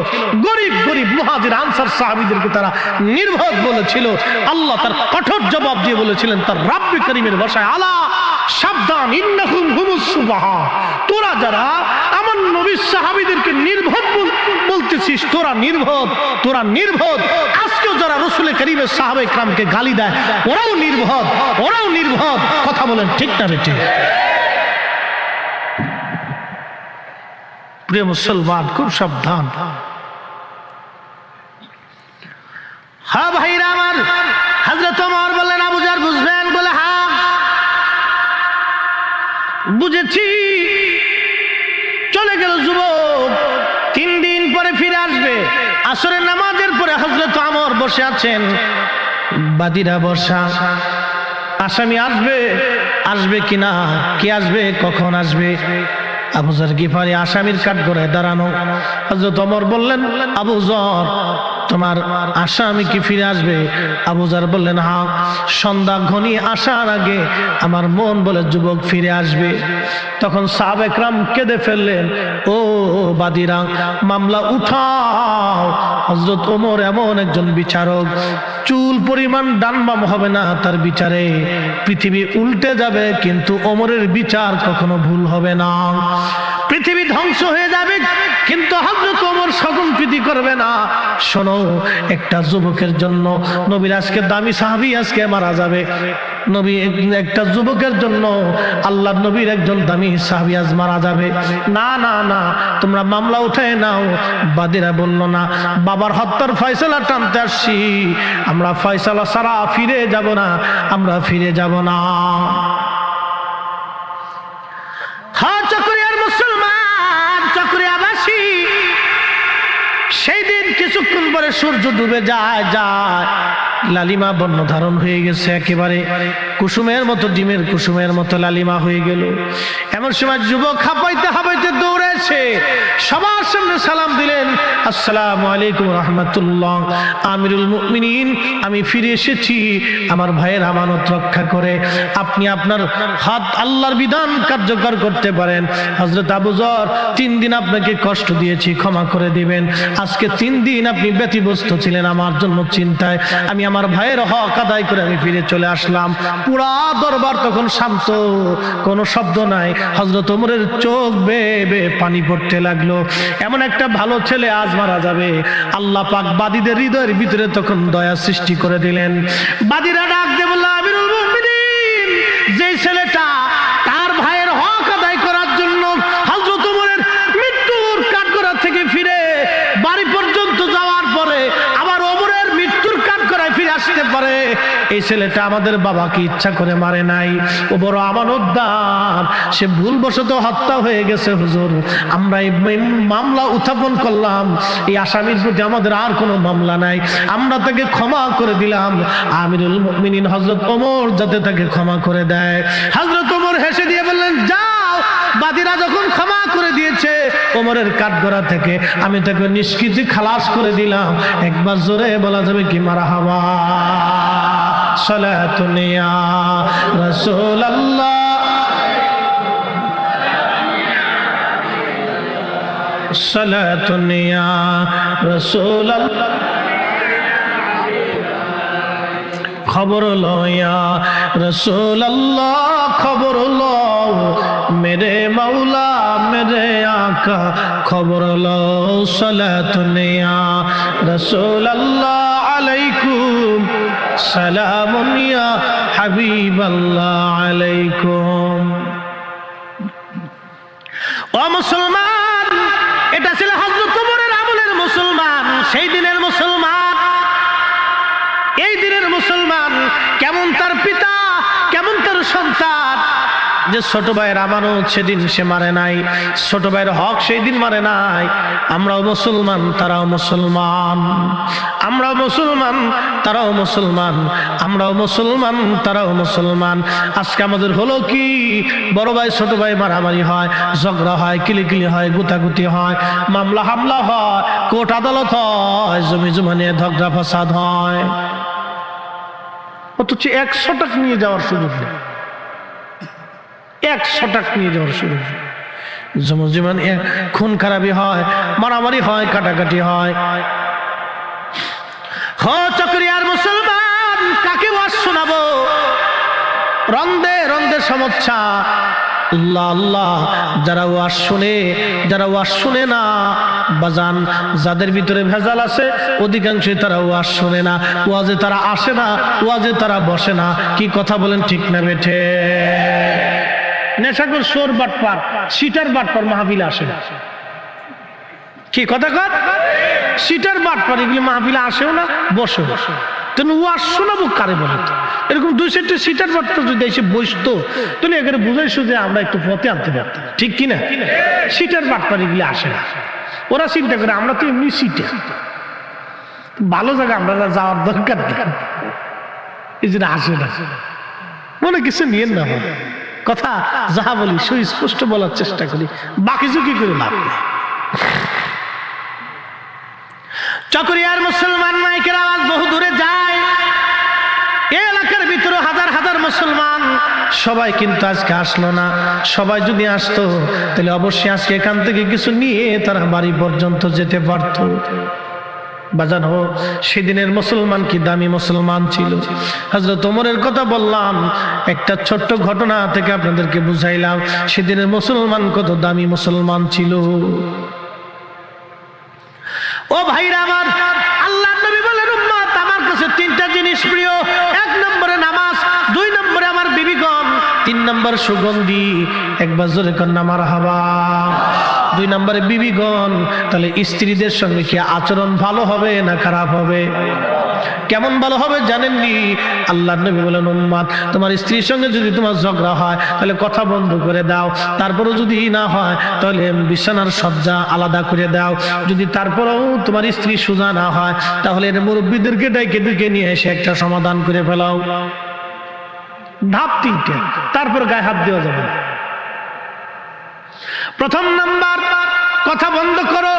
গরিব গরিব মুহাজির আনসার সাহাবীদেরকে তারা নির্বোধ বলেছিল। আল্লাহ তার কঠোর জবাব দিয়ে বলেছিলেন তার রাব্বি করিমের ভাষায়, আলা সাবধান, ইন্নাহুম হুমুস সুফাহা, তোরা যারা আমার নবীর সাহাবীদেরকে নির্বোধ বলতেছিস, তোরা নির্বোধ, তোরা নির্বোধ। আজকেও যারা রাসূল করিমের সাহাবায়ে কেরামকে গালি দেয় ওরাও নির্বোধ, ওরাও নির্বোধ। কথা বলেন ঠিক না বেঠিক? প্রিয় মুসলমান, খুব সাবধান। হ্যাঁ ভাইরা আমার, হযরত ওমর বললেন আবু জার বুঝবেন? বলে হ্যাঁ বুঝেছি। চলে গেল যুবক, 3 দিন পরে ফিরে আসবে। আসরের নামাজের পরে হযরত ওমর বসে আছেন, বাদীরা বসা। আসামি আসবে, আসবে কিনা, কে আসবে, কখন আসবে? আবু যর গিফারি আসামির কাঠগড়ায় দাঁড়ানো। হযরত ওমর বললেন আবু যর, তোমার আসামি কি ফিরে আসবে? আবু যর বললেন হ্যাঁ, সন্ধ্যা ঘনিয়ে আসার আগে আমার মন বলে যুবক ফিরে আসবে। তখন সাহাবা একরাম কেঁদে ফেললেন, ও বাদীরা, মামলা উঠাও। হযরত ওমর এমন একজন বিচারক, চুল পরিমাণ ডানবাম হবে না তার বিচারে। পৃথিবী উল্টে যাবে কিন্তু ওমরের বিচার কখনো ভুল হবে না। পৃথিবী ধ্বংস হয়ে যাবে কিন্তু হযরত ওমর শগুনপ্রীতি করবে না। শোনো, একটা যুবকের জন্য নবীর আজকে দামি সাহাবী আজকে মারা যাবে। নবী একটা যুবকের জন্য আল্লাহর নবীর একজন দামি সাহাবী আজ মারা যাবে। না না না, তোমরা মামলা উঠায় নাও। বাদীরা বলল না, বাবার হত্যার ফয়সালা টানতে আসছি, আমরা ফয়সালা ছাড়া ফিরে যাব না, আমরা ফিরে যাব না। হ্যাঁ চকরিয়ার মুসলমান, চকরিয়াবাসী, সেই দিন কিছুক্ষণ পরে সূর্য ডুবে যায়। লালিমা বর্ণ ধারণ হয়ে গেছে, একেবারে কুসুমের মতো, ডিমের কুসুমের মতো লালিমা হয়ে গেল। এমন সময় যুবক হাঁপাইতে হাঁপাইতে দৌড়েছে, সবার সামনে সালাম দিলেন, আসসালামু আলাইকুম রাহমাতুল্লাহ, আমিরুল মুমিনিন, আমি ফিরে এসেছি আমার ভাইয়ের আমানত রক্ষা করে। আপনি আপনার হাত আল্লাহর বিধান কার্যকর করতে পারেন। হযরত আবু যর, 3 দিন আপনাকে কষ্ট দিয়েছি, ক্ষমা করে দিবেন। আজকে 3 দিন আপনি ব্যতিব্যস্ত ছিলেন আমার জন্য চিন্তায়, আমি আমার ভাইয়ের হক আদায় করে আমি ফিরে চলে আসলাম। পুরা দরবার তখন শান্ত, কোনো শব্দ নাই। হযরত ওমরের চোখ বেয়ে বেয়ে পানি পড়তে লাগলো। এমন একটা ভালো ছেলে আজ মারা যাবে। আল্লাহ পাক বাদীদের হৃদয়ের ভিতরে তখন দয়া সৃষ্টি করে দিলেন। বাদীরা ডাক দিয়ে বলল, আমিরুল মুমিনিন, যে ছেলেটা তার ভাইয়ের হক আদায় করার জন্য হযরত ওমরের মৃত্যুর কাঠগড়া থেকে ফিরে বাড়ি পর্যন্ত যাওয়ার পরে আবার ওমরের মৃত্যুর কাঠগড়ায় ফিরে আসতে পারে, এই ছেলেটা আমাদের বাবাকে ইচ্ছা করে মারে নাই, ও বড় আমানতদার, সে ভুলবশত হত্যা হয়ে গেছে হুজুর। আমরা এই মামলা উত্থাপন করলাম, এই আসামির প্রতি আমাদের আর কোনো মামলা নাই, আমরা তাকে ক্ষমা করে দিলাম। আমিরুল মুমিনিন হযরত ওমর যাতে তাকে ক্ষমা করে দেয়। হযরত ওমর হেসে দিয়ে বললেন, যাও, বাদীরা যখন ক্ষমা করে দিয়েছে ওমরের কাঠগড়া থেকে, আমি তাকে নিষ্কৃতি খালাস করে দিলাম। একবার জোরে বলা যাবে কি মারহাবা? সালাতুন ইয়া রাসূলুল্লাহ, সালাতুন ইয়া রাসূলুল্লাহ, খবর লয়া রাসূলুল্লাহ, খবর লো মেরে মাওলা মেরে আকা, খবর লো। সালাতুন ইয়া রাসূলুল্লাহ আলাইকুম, সালামুন ইয়া হাবিবাল্লাহ আলাইকুম। ও মুসলমান, এটা ছিল হযরত ওমরের আমলের মুসলমান, সেই দিনের মুসলমান। এই দিনের মুসলমান কেমন তার পিতা, কেমন যে ছোট ভাইয়ের আমানত সেদিন সে মারে নাই, ছোট ভাইয়ের হক সেই দিন মারে নাই। আমরাও মুসলমান, তারাও মুসলমান, আমরাও মুসলমান, তারাও মুসলমান, আমরাও মুসলমান, তারাও মুসলমান। আজকে আমাদের হলো কি, বড় ভাই ছোট ভাই মারামারি হয়, ঝগড়া হয়, কিলিকিলি হয়, গুতাগুতি হয়, মামলা হামলা হয়, কোর্ট আদালত হয়, জমি জমা নিয়ে ঝগড়া ফাসাদ হয়। অথচ 100 টাকা নিয়ে যাওয়ার সুযোগ নেই, 100 টাকা নিয়ে যাওয়ার সুযোগ নেই। জমজমান খুন খারাপি হয়, মারামারি হয়, কাটাকাটি হয়। চকরিয়ার মুসলমান কাকে ওয়াজ শোনাবো? রন্দে রন্দে সমস্যা। আল্লাহ আল্লাহ, যারা ওয়াজ শুনে, যারা ওয়াজ শুনে না বাজান, যাদের ভিতরে ভেজাল আছে অধিকাংশই তারা ওয়াজ শুনে না, ওয়াজে তারা আসে না, ওয়াজে তারা বসে না। কি কথা বলেন, ঠিক না বেঠে? নেশাখোর, সোর বাটপার, সিটার বাটপার মাহফিলে আসে না। কি কথা কর? সিটার বাটপার এগুলি মাহফিলে আসেও না, বসে বসে। তুমি ওয়াজ শোনাবো কারে বলে? এরকম 2-4টা সিটার বাটপার যদি এসে বসতো তাহলে এখানে বুঝাইছো যে আমরা একটু পথে আনতে পারতাম, ঠিক কিনা? সিটার বাটপার এগুলি আসে না। ওরা চিন্তা করে আমরা তো এমনি সিটে, ভালো জায়গা আমরা যাওয়ার দরকার নেই, এই জন্য আসে না। মনে কিছু নিয়েন না, কথা যাহা বলি সুস্পষ্ট বলার চেষ্টা করি, বাকি ঝুঁকি করে লাভ নেই। চকরিয়ার মুসলমান মাইকের আওয়াজ বহু দূরে যায়, এই এলাকার ভিতরে হাজার হাজার মুসলমান, সবাই কিন্তু আজকে আসলো না। সবাই যদি আসতো তাহলে অবশ্যই আজকে এখান থেকে কিছু নিয়ে তারা বাড়ি পর্যন্ত যেতে পারত। বাজান হো, সেদিনের মুসলমান কি দামি মুসলমান ছিল। হযরত ওমরের কথা বললাম, একটা ছোট্ট ঘটনা থেকে আপনাদেরকে বুঝাইলাম সেদিনের মুসলমান কত দামি মুসলমান ছিল। ও ভাইরা আমার, আল্লাহর নবী বলেন উম্মত আমার কাছে 3টা জিনিস প্রিয়। 1 নম্বরে নামাজ, 2 নম্বরে আমার বিবিগণ, 3 নম্বর সুগন্ধি। একবার জোরে কন্যা মারহাবা। 2 নম্বরে বিবিগণ। তাহলে স্ত্রীদের সঙ্গে কি আচরণ ভালো হবে না খারাপ হবে? কেমন ভালো হবে জানেননি? আল্লাহর নবী বলেন উম্মত তোমার স্ত্রীর সঙ্গে যদি তোমার ঝগড়া হয় তাহলে কথা বন্ধ করে দাও। তারপরও যদি না হয় তাহলে বিছানার সজ্জা আলাদা করে দাও। যদি তারপরেও তোমার স্ত্রী সোজা না হয় তাহলে মুরব্বীদেরকে ডেকে নিয়ে এসে একটা সমাধান করে ফেলাও। ধাপ 3টে, তারপর গায়ে হাত দেওয়া যাবে না। প্রথম নাম্বার, কথা বন্ধ করো।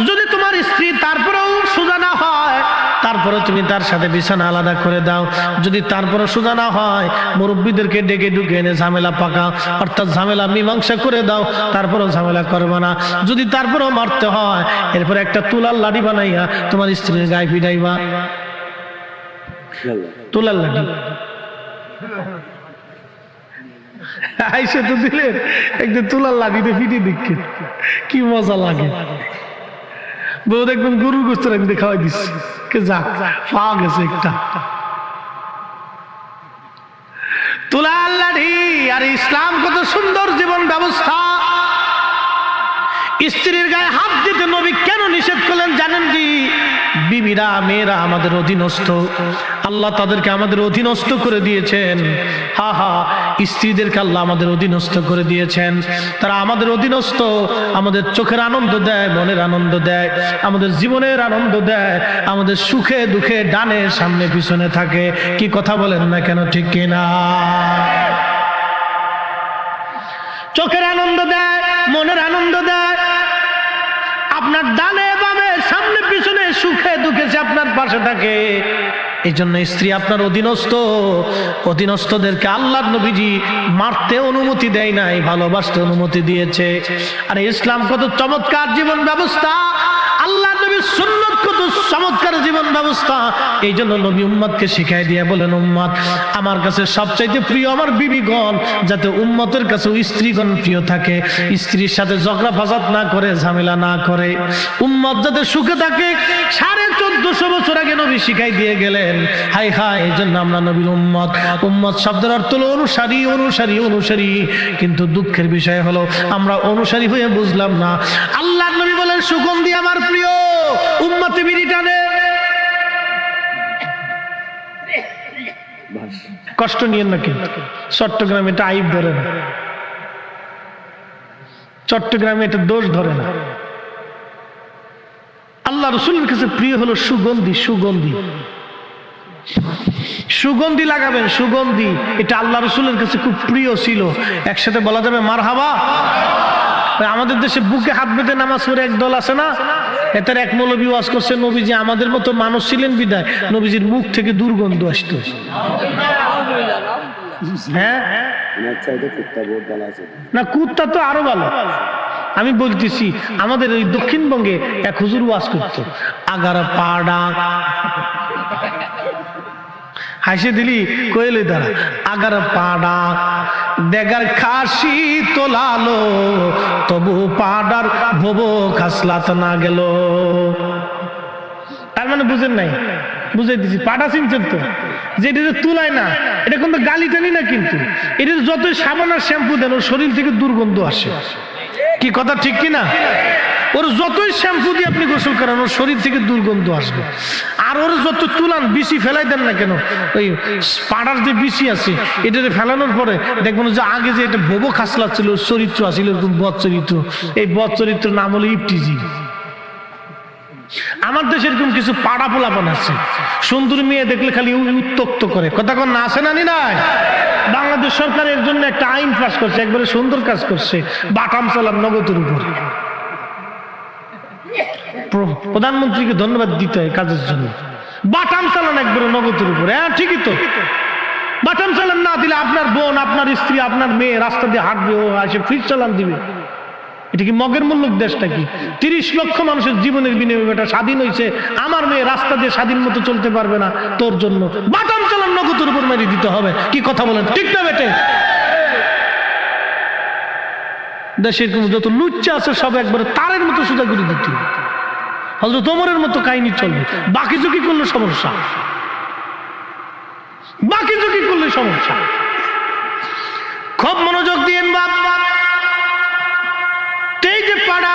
যদি তোমার স্ত্রী তারপরেও সোজা না হয় তারপরে তুমি তার সাথে বিছানা আলাদা করে দাও। যদি তারপরে সোজা না হয় মুরব্বীদেরকে ডেকে ঢুকে এনে ঝামেলা পাকাও, অর্থাৎ ঝামেলা মীমাংসা করে দাও। তারপরেও ঝামেলা করবে না। যদি তারপরেও মারতে হয় এরপর একটা তুলার লাঠি বানাইয়া তোমার স্ত্রীর গায়ে পিটাইবা। তুলার লাঠি আইসে তো দিলেন, একদিন তুলার লাঠিতে ফিটে দিচ্ছে, কি মজা লাগে। বউ দেখবেন গরুর গোস্ত রাখতে খাওয়াই দিচ্ছে, যাক পাওয়া গেছে একটা তুলার লাঠি। আর ইসলাম কত সুন্দর জীবন ব্যবস্থা। স্ত্রীর গায়ে হাত দিতে নবী কেন নিষেধ করলেন জানেন কি? বিবিরা, মেয়েরা আমাদের অধীনস্থ, আল্লাহ তাদেরকে আমাদের অধীনস্থ করে দিয়েছেন। হা হা, স্ত্রীদেরকে আল্লাহ আমাদের অধীনস্থ করে দিয়েছেন। তারা আমাদের অধীনস্থ, আমাদের চোখের আনন্দ দেয়, মনের আনন্দ দেয়, আমাদের জীবনের আনন্দ দেয়, আমাদের সুখে দুঃখে ডানে সামনে পিছনে থাকে। কি কথা বলেন না কেন, ঠিক কিনা? চোখের আনন্দ দেয়, মনের আনন্দ দেয়, আপনার ডানে বামে সামনে পিছনে সুখে দুঃখে সে আপনার পাশে থাকে। এই জন্য স্ত্রী আপনার অধীনস্থ। অধীনস্থদেরকে আল্লাহর নবীজি মারতে অনুমতি দেয় নাই, ভালোবাসতে অনুমতি দিয়েছে। আর ইসলাম কত চমৎকার জীবন ব্যবস্থা, আল্লাহর নবীর সুন্নাত কত চমৎকার জীবন ব্যবস্থা। এই জন্য নবী উম্মতকে শিখাই দিয়ে বলেন উম্মত আমার কাছে সবচাইতে প্রিয় আমার বিবিগণ, যাতে উম্মতের কাছে স্ত্রীগণ প্রিয় থাকে। স্ত্রীর সাথে ঝগড়া ফাসাদ না করে, ঝামেলা না করে, উম্মত যাতে সুখে থাকে। 1450 বছর আগে নবী শিখাই দিয়ে গেলেন। হাই হাই, এই জন্য আমরা নবীর উম্মত। উম্মত শব্দের অর্থ হলো অনুসারী, অনুসারী, অনুসারী। কিন্তু দুঃখের বিষয় হলো আমরা অনুসারী হয়ে বুঝলাম না। আল্লাহর নবী বলেন সুগন্ধি আমার প্রিয়, উম্মতে বিড়ি টানে। কষ্ট নিয়েন না, কিন্তু চট্টগ্রামে এটা আইব ধরে না, চট্টগ্রামে এটা দোষ ধরে না। আল্লাহ রসুলের কাছে প্রিয় হলো সুগন্ধি, সুগন্ধি, সুগন্ধি লাগাবেন, সুগন্ধি। এটা আল্লাহ রসুলের কাছে খুব প্রিয় ছিল। একসাথে বলা যাবে মারহাবা। আমাদের দেশে বুকে হাত বেঁধে নামাজ পড়ে এক দল আছে না, এটার এক মৌলবী ওয়াজ করছে নবীজি আমাদের মতো মানুষ ছিলেন বিদায় নবীজির মুখ থেকে দুর্গন্ধ আসতো। হ্যাঁ না, কুত্তা তো আরো ভালো। আমি বলতেছি আমাদের ওই দক্ষিণবঙ্গে এক হুজুর ওয়াজ করতো, আগারা পাড়া হাসে দিলি কইলে দাঁড়া, আগার পাড়া দেগার খাসি তোলালো তবু পাড়ার ভবো খাসলাত না গেল। তার মানে বুঝেন নাই, বুঝাই দিছি। পাড়া চিনছেন তো, যে এটা তুলায় না, এটা কিন্তু গালি টানি না, কিন্তু এটা যতই সাবান আর শ্যাম্পু দেন ওর শরীর থেকে দুর্গন্ধ আসে। কি কথা ঠিক কিনা? ওর যতই শ্যাম্পু দিয়ে আপনি গোসল করেন ওর শরীর থেকে দুর্গন্ধ আসবে। আর ওর যত তুলান বিসি ফেলাই দেন না কেন, ওই পাড়ার যে বিসি আছে এটা ফেলানোর পরে দেখবেন যে আগে যে এটা ভোবো খাসলা ছিল চরিত্র আছিল এরকম বদ চরিত্র, এই বদ চরিত্র নাম হলো ইফটিজি। আমার দেশে এরকম কিছু পাড়া পোলাপান আছে, সুন্দর মেয়ে দেখলে খালি উত্তক্ত করে, কথা কন না, আছে না নি নাই? বাংলাদেশ সরকার এর জন্য একটা আইন পাস করছে, একবারে সুন্দর কাজ করছে, বাটাম চালান নগদের উপর। প্রধানমন্ত্রীকে ধন্যবাদ দিতে হয় কাজের জন্য। বাটাম চালান একবারে নগদের উপরে। হ্যাঁ ঠিকই তো, বাটাম চালান না দিলে আপনার বোন, আপনার স্ত্রী, আপনার মেয়ে রাস্তা দিয়ে হাঁটবে, ও আসে ফ্রিজ চালান দিবে। এটা কি মগের মূল্যক দেশটা? কি 30 লক্ষ মানুষের জীবনের বিনিময়ে এটা স্বাধীন হয়েছে, আমার মেয়ে রাস্তা দিয়ে স্বাধীন মতো চলতে পারবে না, তোর জন্য বাটাম চালান নগদের উপর মেরে দিতে হবে। কি কথা বলেন, ঠিক না বেটে? দেশের যত লুচ্চা আছে সব একবারে তারের মতো সোজা করে দিতে, হযরত ওমরের মতো কাহিনী চলবে। বাকি ঝুঁকি করলে সমস্যা, বাকি ঝুঁকি করলে সমস্যা। খুব মনোযোগ দিয়েন বাপ। এই যে পাড়া,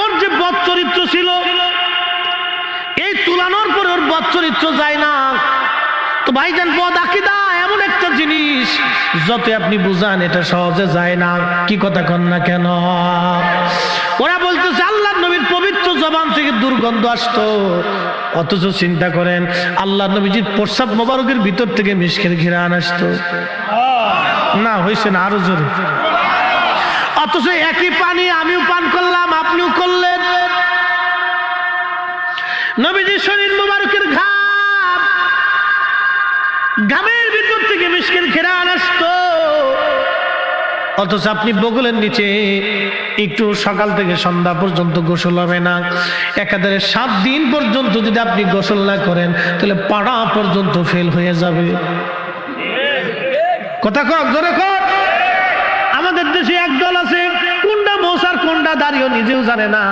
ওর যে বদ চরিত্র ছিল, এই তুলানোর পরে ওর বদ চরিত্র যায় না। তো ভাইজান, বদ আকীদা এমন একটা জিনিস যত আপনি বুঝান এটা সহজে যায় না। কি কথা কন না কেন? ওরা বলতেছে আল্লাহ নবীর পবিত্র জবান থেকে দুর্গন্ধ আসতো, অথচ চিন্তা করেন আল্লাহ নবীজির প্রস্রাব মোবারকের ভিতর থেকে মিশকের ঘিরান আসতো না। হয়েছে না? আরো জোরে। অথচ একই পানি আমিও পান করলাম, আপনিও করলেন। নবীজির শরীর মোবারকের ঘামের ভিতর থেকে মিশকের ঘিরান আসতো, অথচ আপনি বগলের নিচে একটু সকাল থেকে সন্ধ্যা পর্যন্ত গোসল হবে না। একাধারে 7 দিন পর্যন্ত যদি আপনি গোসল না করেন তাহলে পাড়া পর্যন্ত ফেল হয়ে যাবে। কথা কর, জোরে কর। আমাদের দেশে একদল আছে, কোনটা মোসার কোনটা দাড়িও নিজেও জানে না,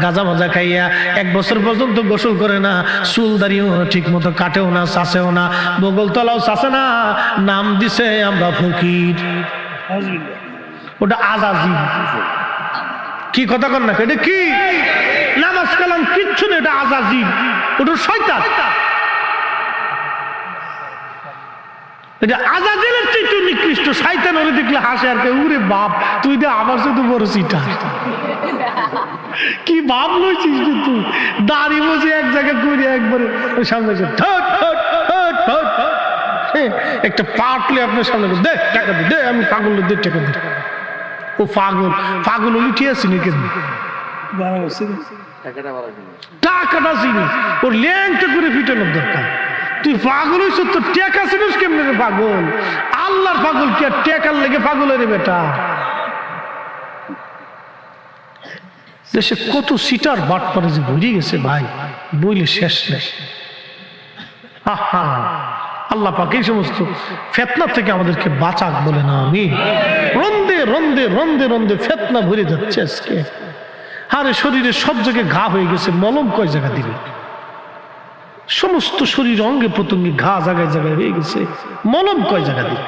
গাঁজা মাজা খাইয়া 1 বছর পর্যন্ত গোসল করে না, চুল দাড়িও ঠিক মতো কাটেও না, চাষেও না, বগল তলাও চাষে না, নাম দিছে আমরা ফকির। ওটা আজাজিল। কি কথা কর না? এটা কি? নামাজ কালাম কিচ্ছু না, এটা আজাজিল, ওটা শয়তান। এটা আজাজিলের চেয়ে একটু নিকৃষ্ট। শয়তান ওরে দেখলে হাসে আর কে, উরে বাপ তুই দে আমার শুধু বড় সিটা। কি ভাব লইছিস তুই? দাড়ি বসে এক জায়গায় করে একবারে সামনে একটা পাটলে আপনার সামনে দে টাকা দে, আমি পাগল দে টাকা দে। ও পাগল, পাগল উঠে আসিনি কেন? টাকাটা চিনি, ওর ল্যাংটা করে ফিটানোর দরকার। তুই পাগল হইছ, তোর টেকা চিনিস কেমনে রে পাগল? আল্লাহর পাগল কি আর টেকার লেগে পাগল রে বেটা? দেশে কত সিটার বাট পারে যে ভরে গেছে ভাই, বইলে শেষ নেই। আল্লাহ পাক এই সমস্ত ফিতনা থেকে আমাদেরকে বাঁচাক বলে না আমি। রন্দে রন্দে রন্দে রন্দে ফিতনা ভরে যাচ্ছে আজকে। আরে শরীরে সব জায়গায় ঘা হয়ে গেছে, মলম কয় জায়গা দিবে? সমস্ত শরীর অঙ্গে প্রত্যঙ্গে ঘা জায়গায় জায়গায় হয়ে গেছে, মলম কয় জায়গা দিবে?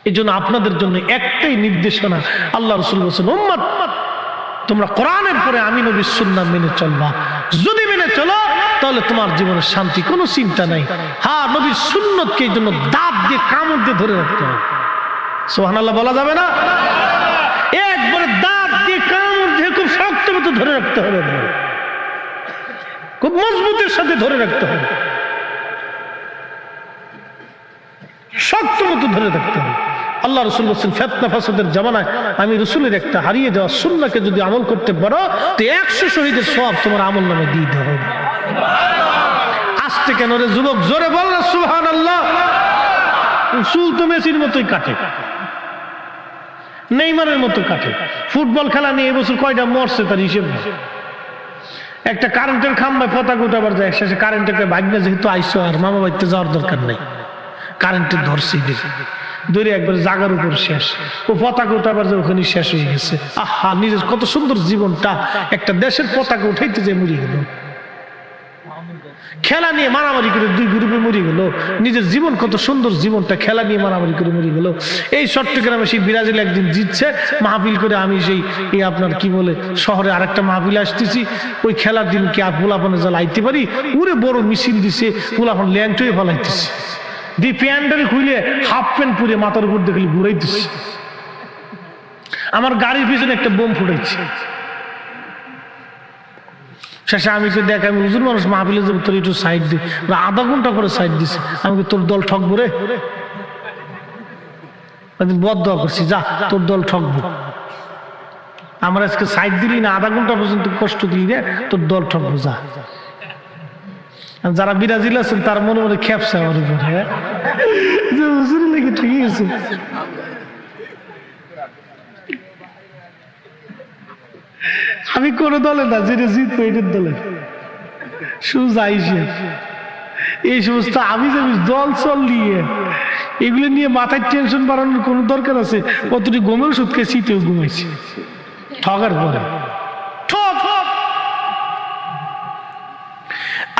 এই জন্য আপনাদের জন্য একটাই নির্দেশনা, আল্লাহ রাসূল বলেছেন উম্মত তোমরা কোরআনের পরে আমি নবীর সুন্নাহ মেনে চলবা। যদি মেনে চলো তাহলে তোমার জীবনের শান্তি, কোনো চিন্তা নাই। হ্যাঁ, নবীর সুন্নতকে এই জন্য দাঁত দিয়ে কামড় দিয়ে ধরে রাখতে হবে। সুবহানাল্লাহ বলা যাবে না? একবারে দাঁত দিয়ে কামড় দিয়ে খুব শক্ত মতো ধরে রাখতে হবে, খুব মজবুতের সাথে ধরে রাখতে হবে, শক্ত মতো ধরে রাখতে হবে। আল্লাহ রসুল বলছেন, ফিতনা ফাসাদের জামানায় আমি রসুলের একটা হারিয়ে যাওয়া সুন্নাহকে যদি আমল করতে পারো তো 100 শহীদের সওয়াব তোমার আমল নামে দিয়ে দেওয়া হবে। আসতে কেন রে যুবক, জোরে বল না সুবহানাল্লাহ। চুল তো মেসির মতোই কাটে, নেইমারের মতো কাটে। ফুটবল খেলা নিয়ে এবছর কয়টা মরছে তার হিসেব নেই। একটা কারেন্টের খাম্বায় পতাকা উঠাবার যায়, শেষে কারেন্টের ভাগ্নে যেহেতু আইসো আর মামা বাড়িতে যাওয়ার দরকার নেই, কারেন্টের ধরছেই দেখে দূরে একবার জাগার উপর শেষ, ও পতাকা উঠাবার যে ওখানে শেষ হয়ে গেছে। আহা, নিজের কত সুন্দর জীবনটা একটা দেশের পতাকা উঠাইতে যে মরে গেল, খেলা নিয়ে মারামারি করে 2 গ্রুপে মরে গেল। নিজের জীবন কত সুন্দর জীবনটা খেলা নিয়ে মারামারি করে মরে গেল। এই চট্টগ্রামে সেই ব্রাজিল একদিন জিতছে, মাহফিল করে আমি সেই আপনার কি বলে শহরে আরেকটা মাহফিল আসতেছি, ওই খেলার দিন কি আর পোলাপনে জাল আইতে পারি, উড়ে বড় মিছিল দিছে, পোলাপন ল্যাংটোই ফলাইতেছে, দিয়ে প্যান্ডারে খুলে হাফ প্যান্ট পরে মাথার উপর দেখলে ঘুরাইতেছে। আমার গাড়ির পিছনে একটা বোম ফুটাইছে। শেষে আমি তো দেখ, আমি হুজুর মানুষ, মাহফিলে যাবো, তোর একটু সাইড দি। আধা ঘন্টা করে সাইড দিছে। আমি তোর দল ঠকবো রে, বদদোয়া করছি, যা তোর দল ঠকবো। আমার আজকে সাইড দিলি না, আধা ঘন্টা পর্যন্ত কষ্ট দিলি রে, তোর দল ঠকবো, যা। যারা ব্রাজিল আছেন তার মনে মনে খেপছে আমার উপরে, হুজুর লেগে ঠিকই আছে। আমি কোন দলে না, যেটা জিতবো এটার দলে সুজাইছে। এই সমস্ত আমি যে দল চল নিয়ে এগুলো নিয়ে মাথায় টেনশন বাড়ানোর কোন দরকার আছে? কতটি ঘুমের ওষুধ খেয়ে শীতেও ঘুমাইছে ঠগার পরে।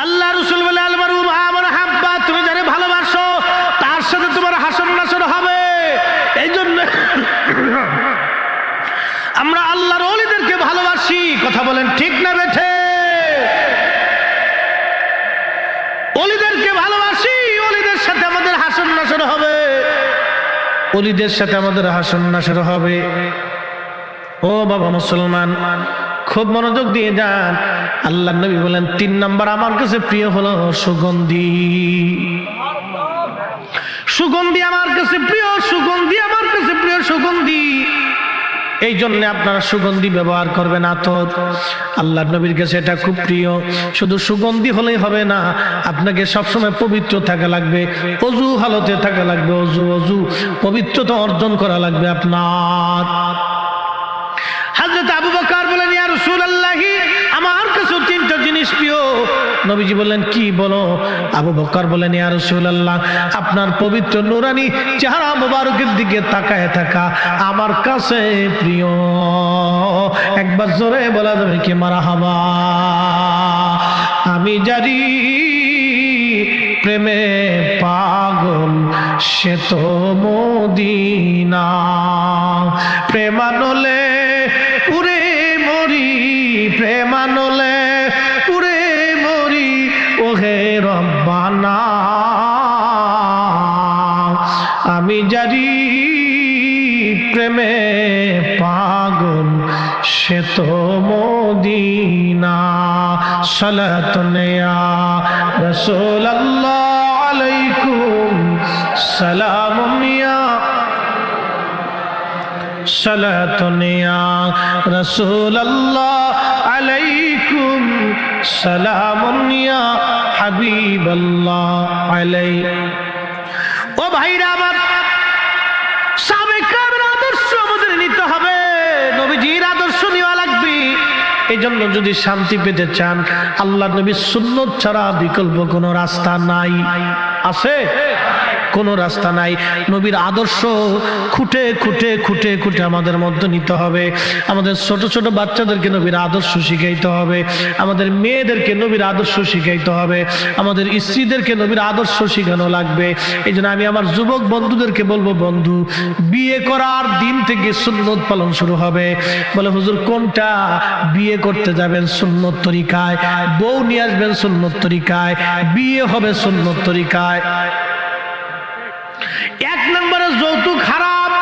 আল্লাহ রাসূল বলে, আল মারু মা মান হাব্বা, তুমি যারে ভালোবাসো তার সাথে তোমার হাসর নাসর হবে। এই জন্য আমরা আল্লাহর ওলিদেরকে ভালোবাসি। কথা বলেন ঠিক না বেঠে? ওলিদেরকে ভালোবাসি, ওলিদের সাথে আমাদের হাসর নাসর হবে, ওলিদের সাথে আমাদের হাসর নাসর হবে। ও বাবা মুসলমান, খুব মনোযোগ দিয়ে যান। আল্লাহ নবী বলেন, 3 নাম্বার আমার কাছে প্রিয় হলো সুগন্ধি। সুগন্ধি আমার কাছে প্রিয়, সুগন্ধি আমার কাছে প্রিয়, সুগন্ধি। এই জন্য আপনারা সুগন্ধি ব্যবহার করবেন। আতর আল্লাহ নবীর কাছে এটা খুব প্রিয়। শুধু সুগন্ধি হলেই হবে না, আপনাকে সবসময় পবিত্র থাকা লাগবে, অজু হালতে থাকা লাগবে, অজু পবিত্রতা অর্জন করা লাগবে আপনার। হযরত আবু বকর বলেন, ইয়া রাসূলুল্লাহ, আমার কাছে 3টা জিনিস প্রিয়। নবীজি বললেন, কি বলো? আবু বকর বলেন, ইয়া রাসূলুল্লাহ, আপনার পবিত্র নূরানি চেহারা মোবারকের দিকে তাকায় থাকা আমার কাছে প্রিয়। একবার জোরে বলা যাবে কি মারহাবা? আমি জানি প্রেমে পাগল সে তো মদিনা, প্রেমানলে উড়ে মরি, প্রেমানলে উড়ে মরি, ওহে রব্বানা। আমি জানি প্রেমে পাগল সে তো মদিনা। সালাতুন ইয়া রাসূলুল্লাহ আলাইকুম সালামুন ইয়া, সালাতুন ইয়া রাসূলুল্লাহ আলাইকুম সালামুন ইয়া হাবিবাল্লাহ আলাই। ও ভাইরা আমার, সাহাবায়ে-কেরামের আদর্শ আমাদের নিতে হবে, নবীজির আদর্শ নেওয়া লাগবে। এই জন্য যদি শান্তি পেতে চান, আল্লাহ নবীর সুন্নাত ছাড়া বিকল্প কোনো রাস্তা নাই। আছে? কোনো রাস্তা নাই। নবীর আদর্শ খুঁটে খুঁটে খুঁটে খুঁটে আমাদের মধ্যে নিতে হবে। আমাদের ছোট ছোট বাচ্চাদেরকে নবীর আদর্শ শিখাইতে হবে, আমাদের মেয়েদেরকে নবীর আদর্শ শিখাইতে হবে, আমাদের স্ত্রীদেরকে নবীর আদর্শ শিখানো লাগবে। এই জন্য আমি আমার যুবক বন্ধুদেরকে বলবো, বন্ধু বিয়ে করার দিন থেকে সুন্নত পালন শুরু হবে। বলে হুজুর কোনটা? বিয়ে করতে যাবেন সুন্নত তরিকায়, বউ নিয়ে আসবেন সুন্নত তরিকায়, বিয়ে হবে সুন্নত তরিকায়। এক নম্বরে যৌতুক হারাম।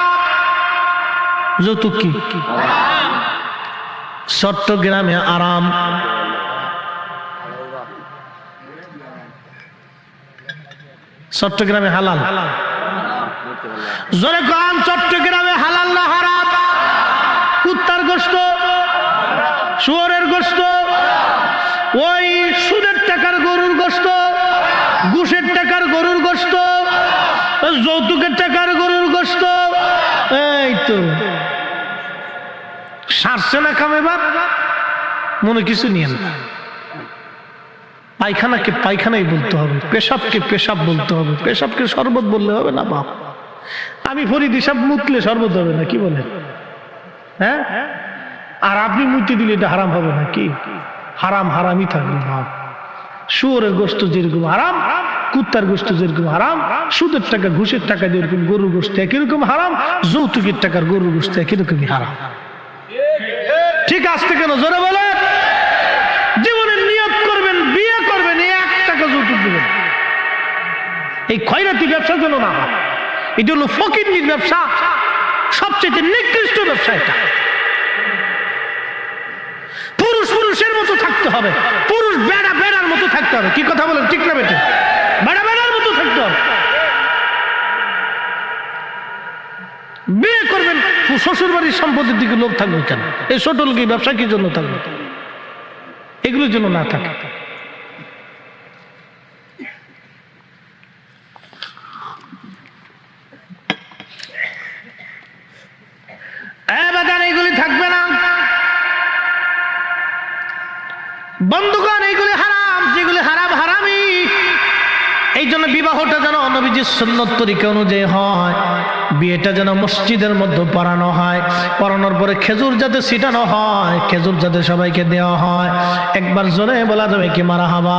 যৌতুক কি? চট্টগ্রামে আরাম, চট্টগ্রামে হালাল। জোরে কান, চট্টগ্রামে হালাল না হারাম? কুত্তার গোশত, শুয়োরের গোশত, ওই সুদের টাকার গরুর গোশত, ঘুষের টাকার গরুর গোশত, যৌতুকের টাকার গরুর গোশত, এই তো সারছে না কামে বাপ। মনে কিছু নিয়ে না। পায়খানাকে পায়খানাই বলতে হবে, পেশাবকে পেশাব বলতে হবে, পেশাবকে শরবত বললে হবে না বাপ। আমি ফরিদ হিসাব মুতলে শরবত হবে না, কি বলেন? হ্যাঁ, আর আপনি মুতে দিলে এটা হারাম হবে না? কি হারাম হারামই থাকবে বাপ। শুয়োরের গোশত যেরকম হারাম, কুত্তার গোশত যেরকম হারাম, সুদের টাকা ঘুষের টাকা যেরকম গরুর গোশত একই রকম হারাম, যৌতুকের টাকার গরুর গোশত একই রকমই হারাম। ঠিক আসতে কেন জোরে বলেন? জীবনের নিয়ত করবেন, বিয়ে করবেন, 1 টাকা যৌতুক দিবেন। এই খয়রাতি ব্যবসার জন্য না, এটা হলো ফকিরনির ব্যবসা, সবচেয়ে নিকৃষ্ট ব্যবসা এটা। পুরুষ পুরুষের মতো থাকতে হবে, পুরুষ বেড়া বেড়ার মতো থাকতে হবে। কি কথা বলেন? ঠিক না বেটে? বেড়া বেড়ার মতো থাকতে হবে। বিয়ে করবেন, শ্বশুর বাড়ির সম্পত্তির দিকে লোক থাকবে কেন? এই ছোট লোক ব্যবসা কি জন্য থাকবে? এগুলোর জন্য না থাকে। এইগুলি থাকবে না বন্ধুগণ, এইগুলি হারাম। যেগুলি হারাম হারামি। এই জন্য বিবাহটা যেন নবীজির সুন্নত তরিকা অনুযায়ী হয়, বিয়েটা যেন মসজিদের মধ্যে পড়ানো হয়, পড়ানোর পরে খেজুর যাতে ছিটানো হয়, খেজুর যাতে সবাইকে দেওয়া হয়। একবার জোরে বলা যাবে কি মারহাবা?